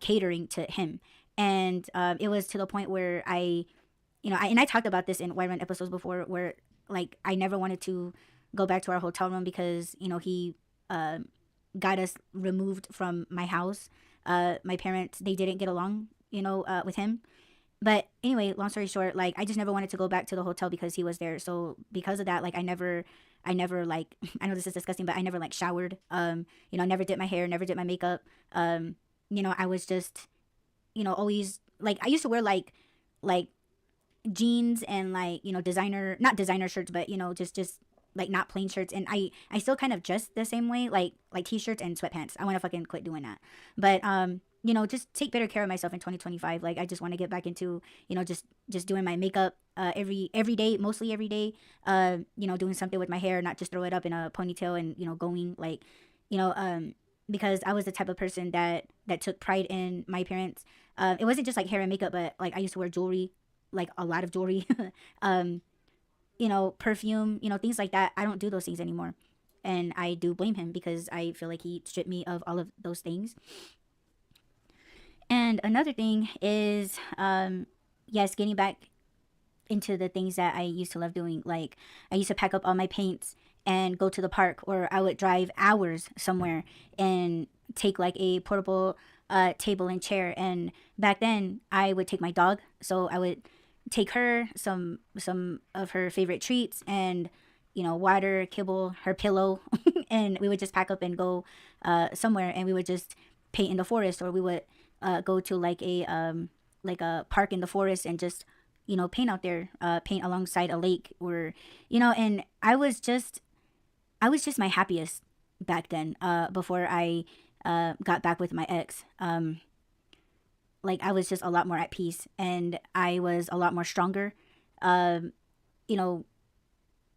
S1: catering to him. And it was to the point where I talked about this in White Run episodes before, where like I never wanted to go back to our hotel room because he got us removed from my house. My parents, they didn't get along, with him. But anyway, long story short, like I just never wanted to go back to the hotel because he was there. So because of that, like I never like, I know this is disgusting, but I never like showered. Never did my hair, never did my makeup. I was just, always like, I used to wear like jeans and like, not designer shirts, but just like not plain shirts. And I still kind of dress the same way, like t-shirts and sweatpants. I want to fucking quit doing that. But just take better care of myself in 2025. Like I just want to get back into just doing my makeup every day, mostly every day. Doing something with my hair, not just throw it up in a ponytail and going like because I was the type of person that took pride in my appearance. It wasn't just like hair and makeup, but like I used to wear jewelry, like a lot of jewelry. Perfume, things like that. I don't do those things anymore. And I do blame him because I feel like he stripped me of all of those things. And another thing is, yes, getting back into the things that I used to love doing. Like I used to pack up all my paints and go to the park, or I would drive hours somewhere and take like a portable table and chair. And back then I would take my dog. So I would take her some of her favorite treats and water, kibble, her pillow, and we would just pack up and go somewhere, and we would just paint in the forest, or we would go to like a park in the forest and just paint out there, paint alongside a lake, or and I was just my happiest back then, before I got back with my ex. Like I was just a lot more at peace, and I was a lot more stronger. Um, you know,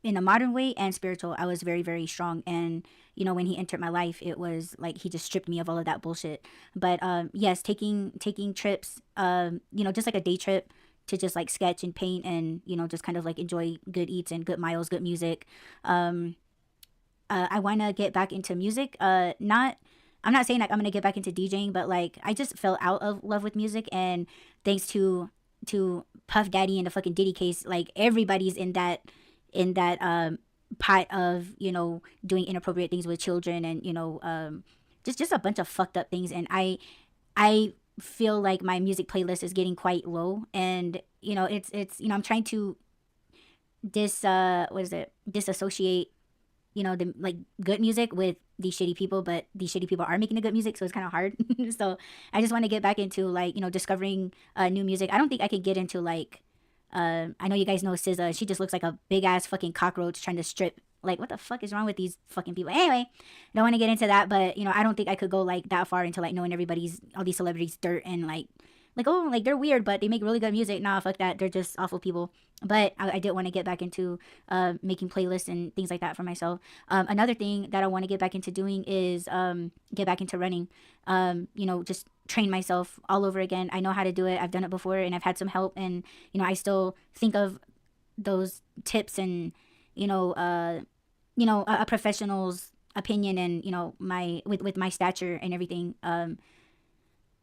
S1: in a modern way and spiritual, I was very, very strong. And when he entered my life, it was like he just stripped me of all of that bullshit. But yes, taking trips, just like a day trip to just like sketch and paint, and just kind of like enjoy good eats and good miles, good music. Um, I want to get back into music. Not I'm not saying like I'm gonna get back into DJing, but like I just fell out of love with music, and thanks to Puff Daddy and the fucking Diddy case, like everybody's in that pot of doing inappropriate things with children, and just a bunch of fucked up things. And I feel like my music playlist is getting quite low, and it's I'm trying to disassociate the like good music with these shitty people, but these shitty people are making the good music, so it's kind of hard. So I just want to get back into like discovering new music. I don't think I could get into like I know you guys know SZA. She just looks like a big ass fucking cockroach trying to strip. Like, what the fuck is wrong with these fucking people? Anyway, don't want to get into that, but I don't think I could go like that far into like knowing all these celebrities dirt, and like oh, like they're weird but they make really good music. Nah, fuck that, they're just awful people. But I did want to get back into making playlists and things like that for myself. Another thing that I want to get back into doing is get back into running. Just train myself all over again. I know how to do it. I've done it before, and I've had some help, and I still think of those tips, and a professional's opinion, and my with my stature and everything.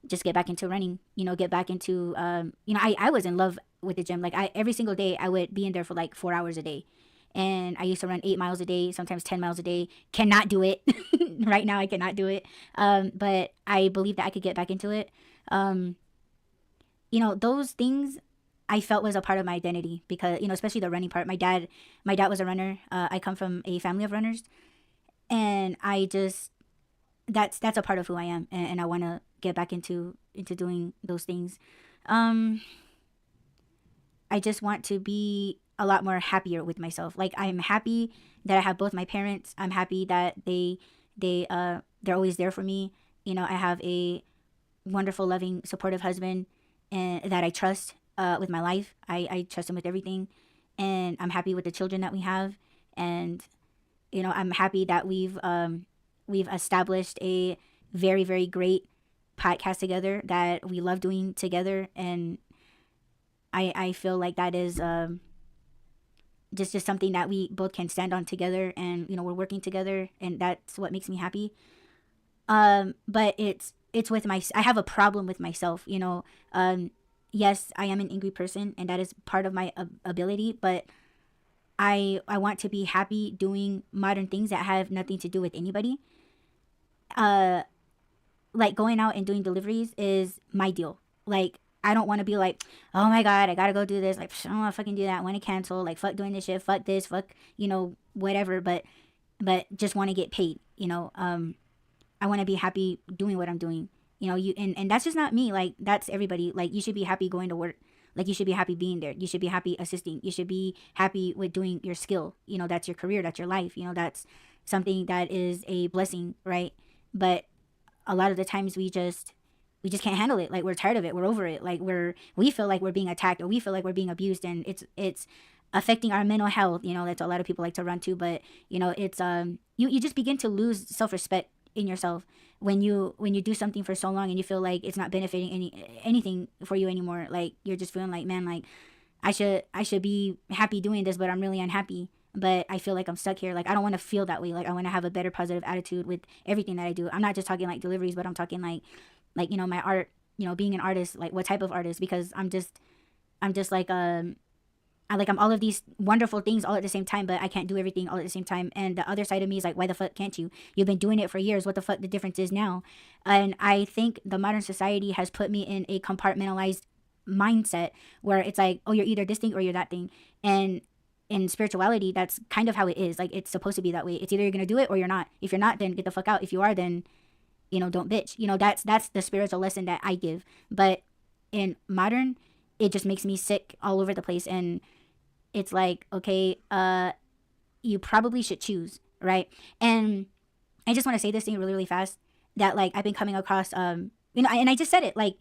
S1: Just get back into running, get back into I was in love with the gym. Like every single day I would be in there for like 4 hours a day, and I used to run 8 miles a day, sometimes 10 miles a day. Cannot do it right now. I cannot do it. But I believe that I could get back into it. Those things I felt was a part of my identity, because especially the running part. My dad was a runner. I come from a family of runners, and I just that's a part of who I am, and I want to get back into doing those things. I just want to be a lot more happier with myself. Like I'm happy that I have both my parents. I'm happy that they're always there for me. I have a wonderful, loving, supportive husband, and that I trust with my life. I trust him with everything, and I'm happy with the children that we have. And I'm happy that we've established a very, very great podcast together that we love doing together. And I feel like that is just something that we both can stand on together, and we're working together, and that's what makes me happy. But it's with I have a problem with myself. Yes, I am an angry person, and that is part of my ability, but I want to be happy doing modern things that have nothing to do with anybody. Like going out and doing deliveries is my deal. Like I don't want to be like, oh my god, I gotta go do this. Like I don't want to fucking do that. I want to cancel. Like fuck doing this shit. Fuck this. Fuck whatever. But just want to get paid. I want to be happy doing what I'm doing. And that's just not me. Like that's everybody. Like you should be happy going to work. Like you should be happy being there. You should be happy assisting. You should be happy with doing your skill. That's your career. That's your life. That's something that is a blessing, right? But a lot of the times we just can't handle it. Like we're tired of it. We're over it. Like we feel like we're being attacked, or we feel like we're being abused, and it's affecting our mental health. That's a lot of people like to run to, but it's you just begin to lose self-respect in yourself when you do something for so long and you feel like it's not benefiting anything for you anymore. Like you're just feeling like, man, like I should be happy doing this, but I'm really unhappy. But I feel like I'm stuck here. Like I don't want to feel that way. Like I want to have a better positive attitude with everything that I do. I'm not just talking like deliveries, but I'm talking like my art, being an artist. Like what type of artist? Because I'm just like I'm all of these wonderful things all at the same time, but I can't do everything all at the same time. And the other side of me is like, why the fuck can't you? You've been doing it for years. What the fuck the difference is now? And I think the modern society has put me in a compartmentalized mindset where it's like, oh, you're either this thing or you're that thing. And in spirituality, that's kind of how it is. Like, it's supposed to be that way. It's either you're gonna do it or you're not. If you're not, then get the fuck out. If you are, then, you know, don't bitch. You know, that's the spiritual lesson that I give. But in modern, it just makes me sick all over the place. And it's like, okay, you probably should choose, right? And I just want to say this thing really, really fast, that like I've been coming across, you know, and I just said it, like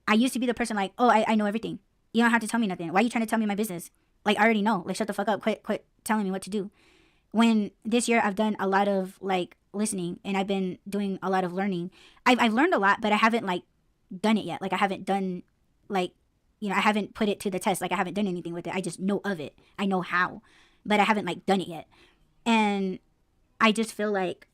S1: I used to be the person like, oh, I know everything. You don't have to tell me nothing. Why are you trying to tell me my business? Like, I already know. Like, shut the fuck up. Quit telling me what to do. When this year I've done a lot of like listening, and I've been doing a lot of learning. I've learned a lot, but I haven't like done it yet. Like, I haven't done like, you know, I haven't put it to the test. Like, I haven't done anything with it. I just know of it. I know how, but I haven't like done it yet. And I just feel like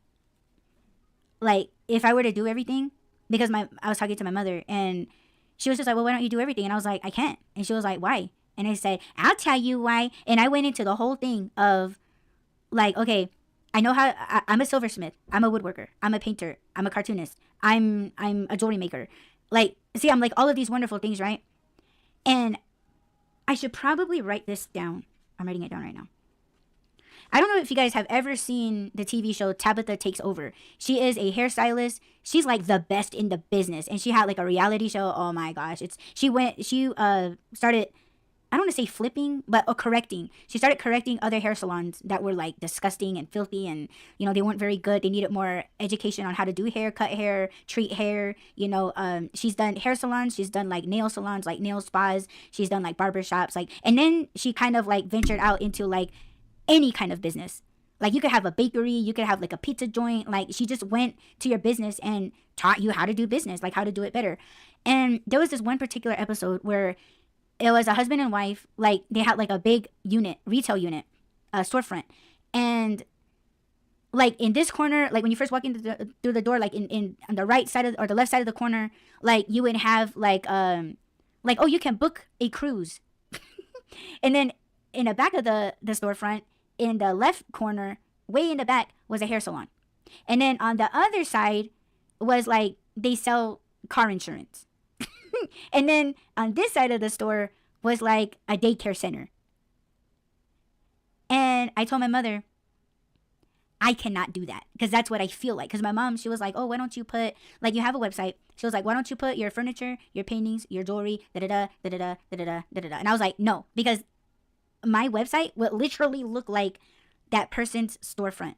S1: if I were to do everything, because I was talking to my mother, and she was just like, well, why don't you do everything? And I was like, I can't. And she was like, why? And I said, I'll tell you why. And I went into the whole thing of like, okay, I know how, I'm a silversmith. I'm a woodworker. I'm a painter. I'm a cartoonist. I'm a jewelry maker. Like, see, I'm like all of these wonderful things, right? And I should probably write this down. I'm writing it down right now. I don't know if you guys have ever seen the TV show Tabitha Takes Over. She is a hairstylist. She's like the best in the business. And she had like a reality show. Oh my gosh. She started, I don't want to say flipping, but correcting. She started correcting other hair salons that were like disgusting and filthy, and, you know, they weren't very good. They needed more education on how to do hair, cut hair, treat hair. You know, she's done hair salons. She's done like nail salons, like nail spas. She's done like barber shops. Like, and then she kind of like ventured out into like any kind of business. Like, you could have a bakery, you could have like a pizza joint. Like, she just went to your business and taught you how to do business, like how to do it better. And there was this one particular episode where it was a husband and wife. Like, they had like a big unit, retail unit, storefront. And like in this corner, like when you first walk into through the door, like in on the right side or the left side of the corner, like you would have like, oh, you can book a cruise. And then in the back of the storefront, in the left corner, way in the back, was a hair salon. And then on the other side was like, they sell car insurance. And then on this side of the store was like a daycare center. And I told my mother, I cannot do that, because that's what I feel like. Because my mom, she was like, oh, why don't you put, like, you have a website. She was like, why don't you put your furniture, your paintings, your jewelry, da-da-da, da-da-da, da-da-da, da-da-da. And I was like, no, because my website would literally look like that person's storefront.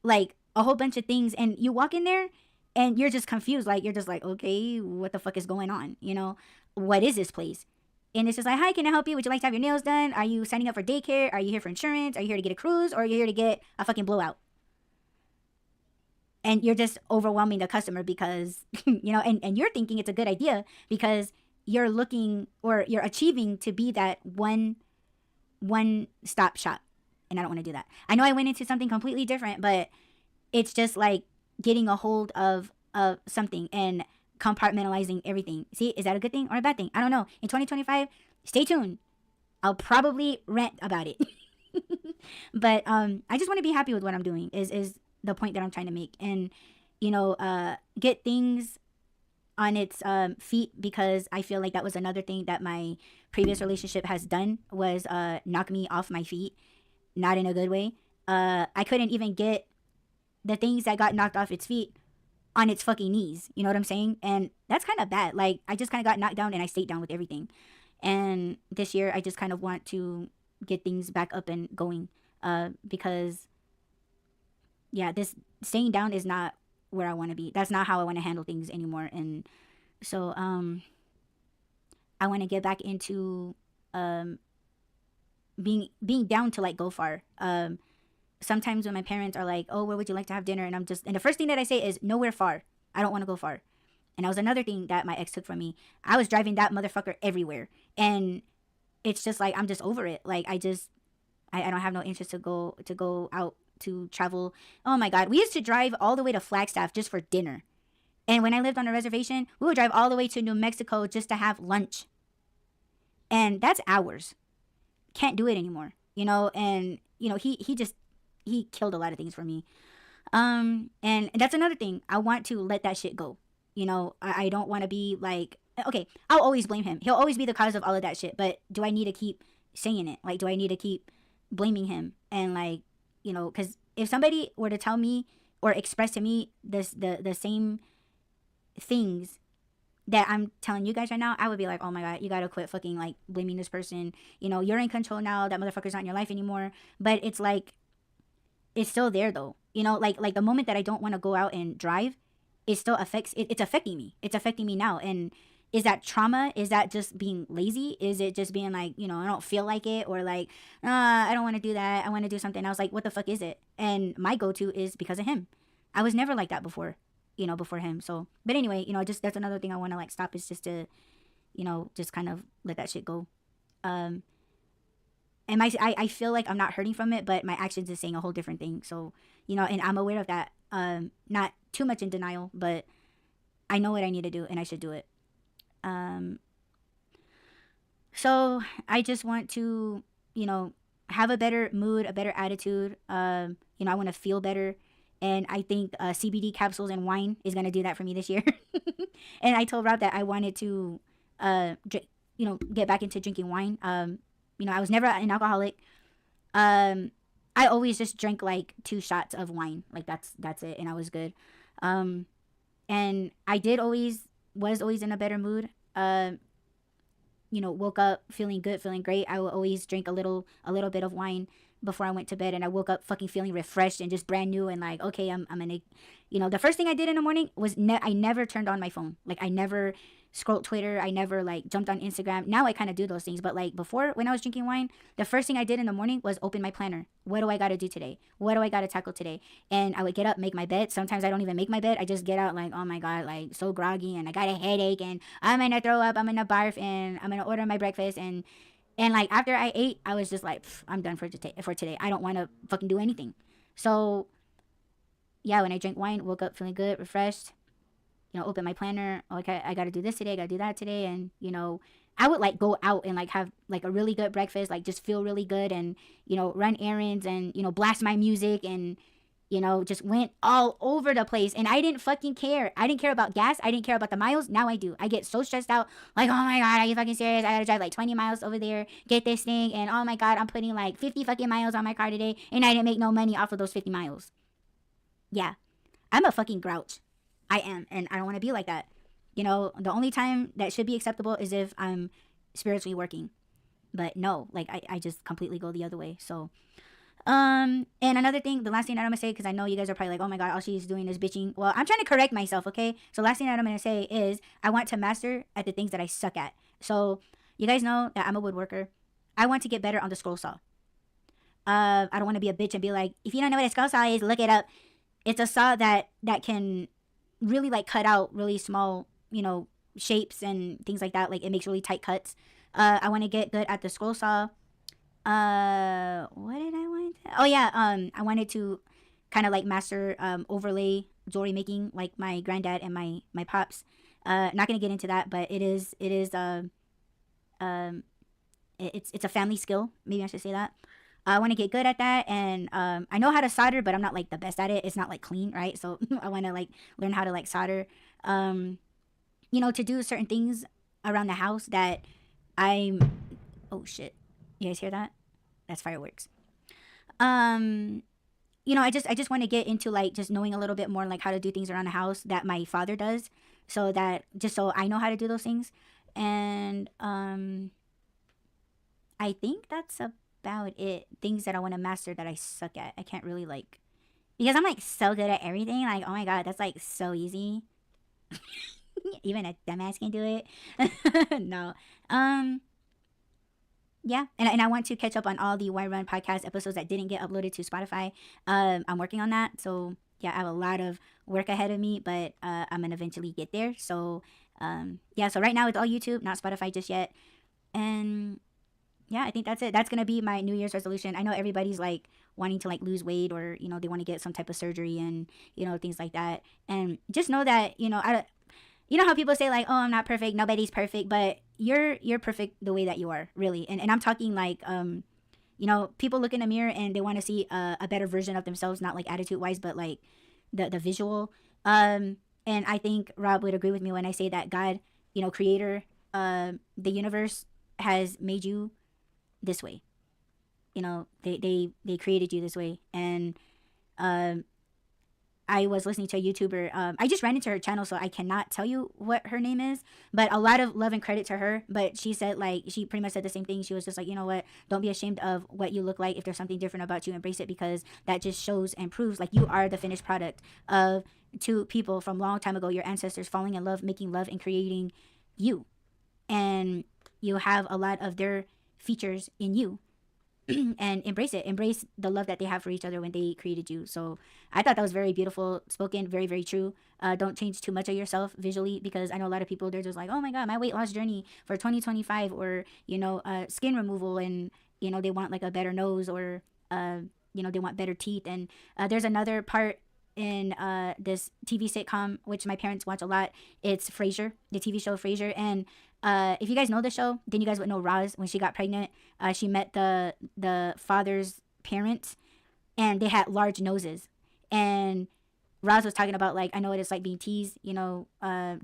S1: Like, a whole bunch of things. And you walk in there and you're just confused. Like, you're just like, okay, what the fuck is going on? You know, what is this place? And it's just like, hi, can I help you? Would you like to have your nails done? Are you signing up for daycare? Are you here for insurance? Are you here to get a cruise? Or are you here to get a fucking blowout? And you're just overwhelming the customer because, you know, and you're thinking it's a good idea because you're looking, or you're achieving to be that one stop shop. And I don't want to do that. I know I went into something completely different, but it's just like getting a hold of something and compartmentalizing everything. See, is that a good thing or a bad thing? I don't know. In 2025, stay tuned. I'll probably rant about it. But I just want to be happy with what I'm doing is the point that I'm trying to make. And, you know, get things on its feet, because I feel like that was another thing that my previous relationship has done, was knock me off my feet. Not in a good way. I couldn't even get the things that got knocked off its feet on its fucking knees. You know what I'm saying? And that's kind of bad. Like, I just kind of got knocked down and I stayed down with everything. And this year I just kind of want to get things back up and going, because yeah, this staying down is not where I want to be. That's not how I want to handle things anymore. And so I want to get back into being down to like go far. Sometimes when my parents are like, oh, where would you like to have dinner? And and the first thing that I say is nowhere far. I don't want to go far. And that was another thing that my ex took from me. I was driving that motherfucker everywhere. And it's just like, I'm just over it. Like, I don't have no interest to go out to travel. Oh my God. We used to drive all the way to Flagstaff just for dinner. And when I lived on a reservation, we would drive all the way to New Mexico just to have lunch. And that's hours. Can't do it anymore, you know. And, you know, he killed a lot of things for me. And that's another thing. I want to let that shit go. You know, I don't want to be like, okay, I'll always blame him. He'll always be the cause of all of that shit. But do I need to keep saying it? Like, do I need to keep blaming him? And like, you know, because if somebody were to tell me or express to me the same things that I'm telling you guys right now, I would be like, oh my God, you gotta quit fucking like blaming this person. You know, you're in control now. That motherfucker's not in your life anymore. But it's like, it's still there though. You know, like the moment that I don't want to go out and drive, it still affects, it's affecting me. It's affecting me now. And is that trauma? Is that just being lazy? Is it just being like, you know, I don't feel like it, or like, I don't want to do that. I want to do something else. Like, what the fuck is it? And my go-to is because of him. I was never like that before, you know, before him. So, but anyway, you know, just that's another thing I want to like stop, is just to, you know, just kind of let that shit go. And I feel like I'm not hurting from it, but my actions is saying a whole different thing. So, you know, and I'm aware of that. Not too much in denial, but I know what I need to do and I should do it. So I just want to, you know, have a better mood, a better attitude. You know, I want to feel better. And I think CBD capsules and wine is going to do that for me this year. And I told Rob that I wanted to, you know, get back into drinking wine. You know, I was never an alcoholic. I always just drank like 2 shots of wine. Like that's it. And I was good. And I was always in a better mood. You know, woke up feeling good, feeling great. I would always drink a little bit of wine before I went to bed, and I woke up fucking feeling refreshed and just brand new and like, okay, I'm gonna, you know, the first thing I did in the morning was I never turned on my phone. Like I never scrolled Twitter. I never like jumped on Instagram. Now I kind of do those things, but like before, when I was drinking wine, the first thing I did in the morning was open my planner. What do I got to do today? What do I got to tackle today? And I would get up, make my bed. Sometimes I don't even make my bed. I just get out like, oh my God, like so groggy and I got a headache and I'm gonna throw up, I'm gonna barf, and I'm gonna order my breakfast. And like after I ate, I was just like, I'm done for today. I don't want to fucking do anything. So yeah, when I drank wine, woke up feeling good, refreshed, you know, open my planner. Okay, I got to do this today. I got to do that today. And, you know, I would like go out and like have like a really good breakfast, like just feel really good and, you know, run errands and, you know, blast my music and, you know, just went all over the place. And I didn't fucking care. I didn't care about gas. I didn't care about the miles. Now I do. I get so stressed out. Like, oh my God, are you fucking serious? I got to drive like 20 miles over there, get this thing. And oh my God, I'm putting like 50 fucking miles on my car today. And I didn't make no money off of those 50 miles. Yeah. I'm a fucking grouch. I am, and I don't want to be like that. You know, the only time that should be acceptable is if I'm spiritually working. But no, like I just completely go the other way. So, and another thing, the last thing that I'm gonna say, because I know you guys are probably like, oh my God, all she's doing is bitching. Well, I'm trying to correct myself, okay? So last thing that I'm gonna say is I want to master at the things that I suck at. So you guys know that I'm a woodworker. I want to get better on the scroll saw. I don't want to be a bitch and be like, if you don't know what a scroll saw is, look it up. It's a saw that can really like cut out really small, you know, shapes and things like that. Like it makes really tight cuts. I want to get good at the scroll saw. What did I want? Oh yeah. I wanted to kind of like master overlay jewelry making, like my granddad and my pops. Not gonna get into that, but it's a family skill. Maybe I should say that. I want to get good at that, and I know how to solder, but I'm not like the best at it. It's not like clean, right? So I want to like learn how to like solder, you know, to do certain things around the house that oh shit, you guys hear that? That's fireworks. You know, I just want to get into like just knowing a little bit more like how to do things around the house that my father does, so I know how to do those things. And I think that's about it. Things that I want to master that I suck at. I can't really like, because I'm like so good at everything. Like, oh my God, that's like so easy. Even a dumbass can do it. No. Yeah, and I want to catch up on all the Why Run podcast episodes that didn't get uploaded to Spotify. I'm working on that. So yeah, I have a lot of work ahead of me, but I'm gonna eventually get there. So yeah, so right now it's all YouTube, not Spotify just yet. And yeah, I think that's it. That's gonna be my New Year's resolution. I know everybody's like wanting to like lose weight, or you know, they want to get some type of surgery and you know, things like that. And just know that, you know, you know how people say like, oh, I'm not perfect, nobody's perfect, but you're perfect the way that you are, really. And I'm talking like you know, people look in the mirror and they want to see a better version of themselves, not like attitude wise, but like the visual. And I think Rob would agree with me when I say that God creator, the universe has made you this way. They created you this way. And I was listening to a YouTuber. I just ran into her channel, so I cannot tell you what her name is. But a lot of love and credit to her. But she said, like, she pretty much said the same thing. She was just like, you know what? Don't be ashamed of what you look like. If there's something different about you, embrace it, because that just shows and proves like you are the finished product of two people from long time ago, your ancestors falling in love, making love, and creating you. And you have a lot of their features in you. And embrace it. Embrace the love that they have for each other when they created you. So I thought that was very beautiful spoken, very, very true. Don't change too much of yourself visually, because I know a lot of people, they're just like, oh my God, my weight loss journey for 2025, or, skin removal, and, they want like a better nose, or, they want better teeth. And there's another part in this TV sitcom, which my parents watch a lot. It's Frasier, the TV show Frasier. And if you guys know the show, then you guys would know Roz, when she got pregnant, she met the father's parents, and they had large noses. And Roz was talking about, like, I know what it's like being teased. There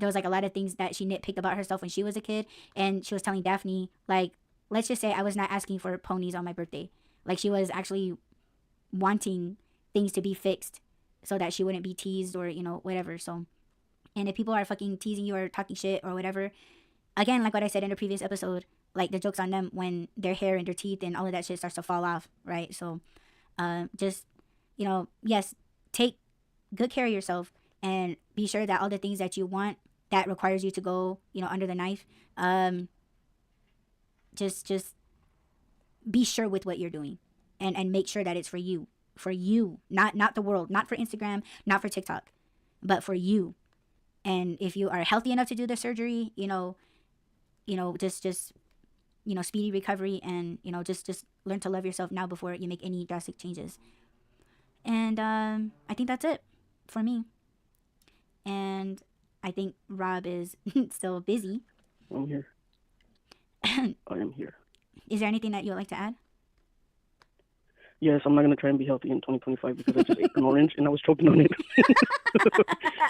S1: was like a lot of things that she nitpicked about herself when she was a kid. And she was telling Daphne, like, let's just say I was not asking for ponies on my birthday. Like, she was actually wanting things to be fixed so that she wouldn't be teased, or, whatever. So, and if people are fucking teasing you or talking shit or whatever, again, like what I said in the previous episode, like, the joke's on them when their hair and their teeth and all of that shit starts to fall off, right? So, just, yes, take good care of yourself, and be sure that all the things that you want that requires you to go, under the knife, just be sure with what you're doing, and make sure that it's for you, not the world, not for Instagram, not for TikTok, but for you. And if you are healthy enough to do the surgery, just speedy recovery, and just learn to love yourself now before you make any drastic changes. And I think that's it for me. And I think Rob is still busy.
S2: I'm here. I am here.
S1: Is there anything that you would like to add?
S2: Yes, I'm not going to try and be healthy in 2025 because I just ate an orange and I was choking on it.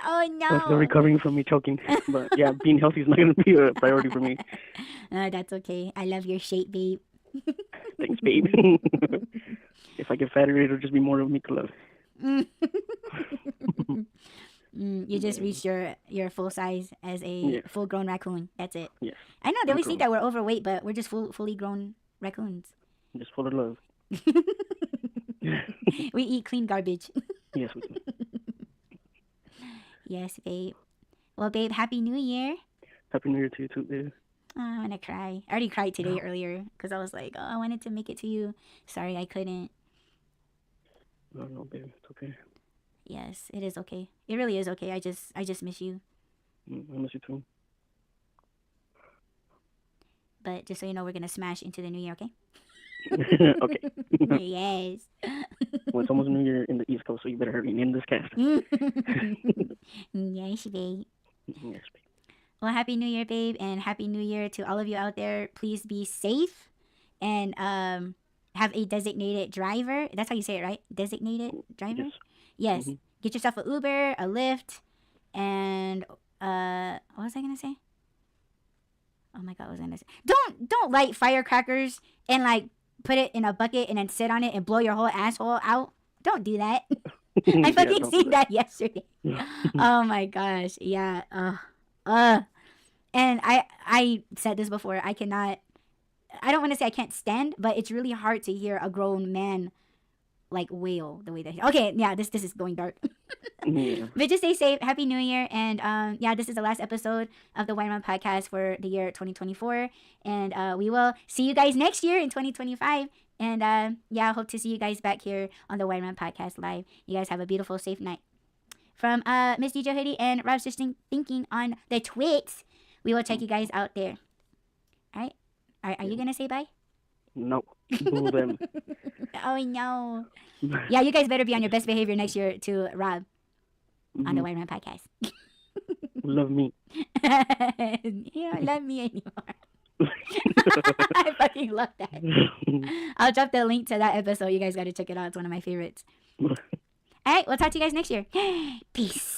S1: Oh, no.
S2: I'm still recovering from me choking. But yeah, being healthy is not going to be a priority for me.
S1: That's okay. I love your shape, babe.
S2: Thanks, babe. If I get fatter, it'll just be more of me to love.
S1: You just reached your full size as a full-grown raccoon. That's it.
S2: Yes.
S1: I know, they always think that we're overweight, but we're just fully grown raccoons.
S2: Just full of love.
S1: We eat clean garbage.
S2: Yes, we do.
S1: Yes, babe. Well, babe, Happy New Year.
S2: Happy New Year to you too, babe.
S1: Oh, I'm gonna cry. I already cried today earlier because I was like, oh, I wanted to make it to you. Sorry, I couldn't.
S2: No, babe, it's okay.
S1: Yes, it is okay. It really is okay. I just miss you.
S2: I miss you too.
S1: But just so you know, we're gonna smash into the new year, okay?
S2: Okay.
S1: Yes.
S2: Well, it's almost New Year in the East Coast, so you better hurry and end this cast.
S1: Yes, babe.
S2: Yes, babe.
S1: Well, Happy New Year, babe, and Happy New Year to all of you out there. Please be safe, and have a designated driver. That's how you say it, right? Designated driver? Yes. Mm-hmm. Get yourself an Uber, a Lyft, and what was I gonna say? Oh my God, what was I gonna say? Don't light firecrackers and like put it in a bucket and then sit on it and blow your whole asshole out. Don't do that. I fucking seen that yesterday. Oh my gosh. Yeah. And I said this before. I don't want to say I can't stand, but it's really hard to hear a grown man like wail the way that okay, yeah, this is going dark. Yeah. But just stay safe. Happy New Year. And yeah, this is the last episode of the White Man Podcast for the year 2024. And we will see you guys next year in 2025. And yeah, I hope to see you guys back here on the White Man Podcast live. You guys have a beautiful, safe night. From Miss DJ Hoodie and Rob's Just Thinking on the Twits, we will check you guys out there. All right? Are you going to say bye?
S2: No. Boo them.
S1: Oh, no. Yeah, you guys better be on your best behavior next year to Rob on the White Man Podcast.
S2: Love me.
S1: You don't love me anymore. I fucking love that. I'll drop the link to that episode. You guys got to check it out. It's one of my favorites. All right, we'll talk to you guys next year. Peace.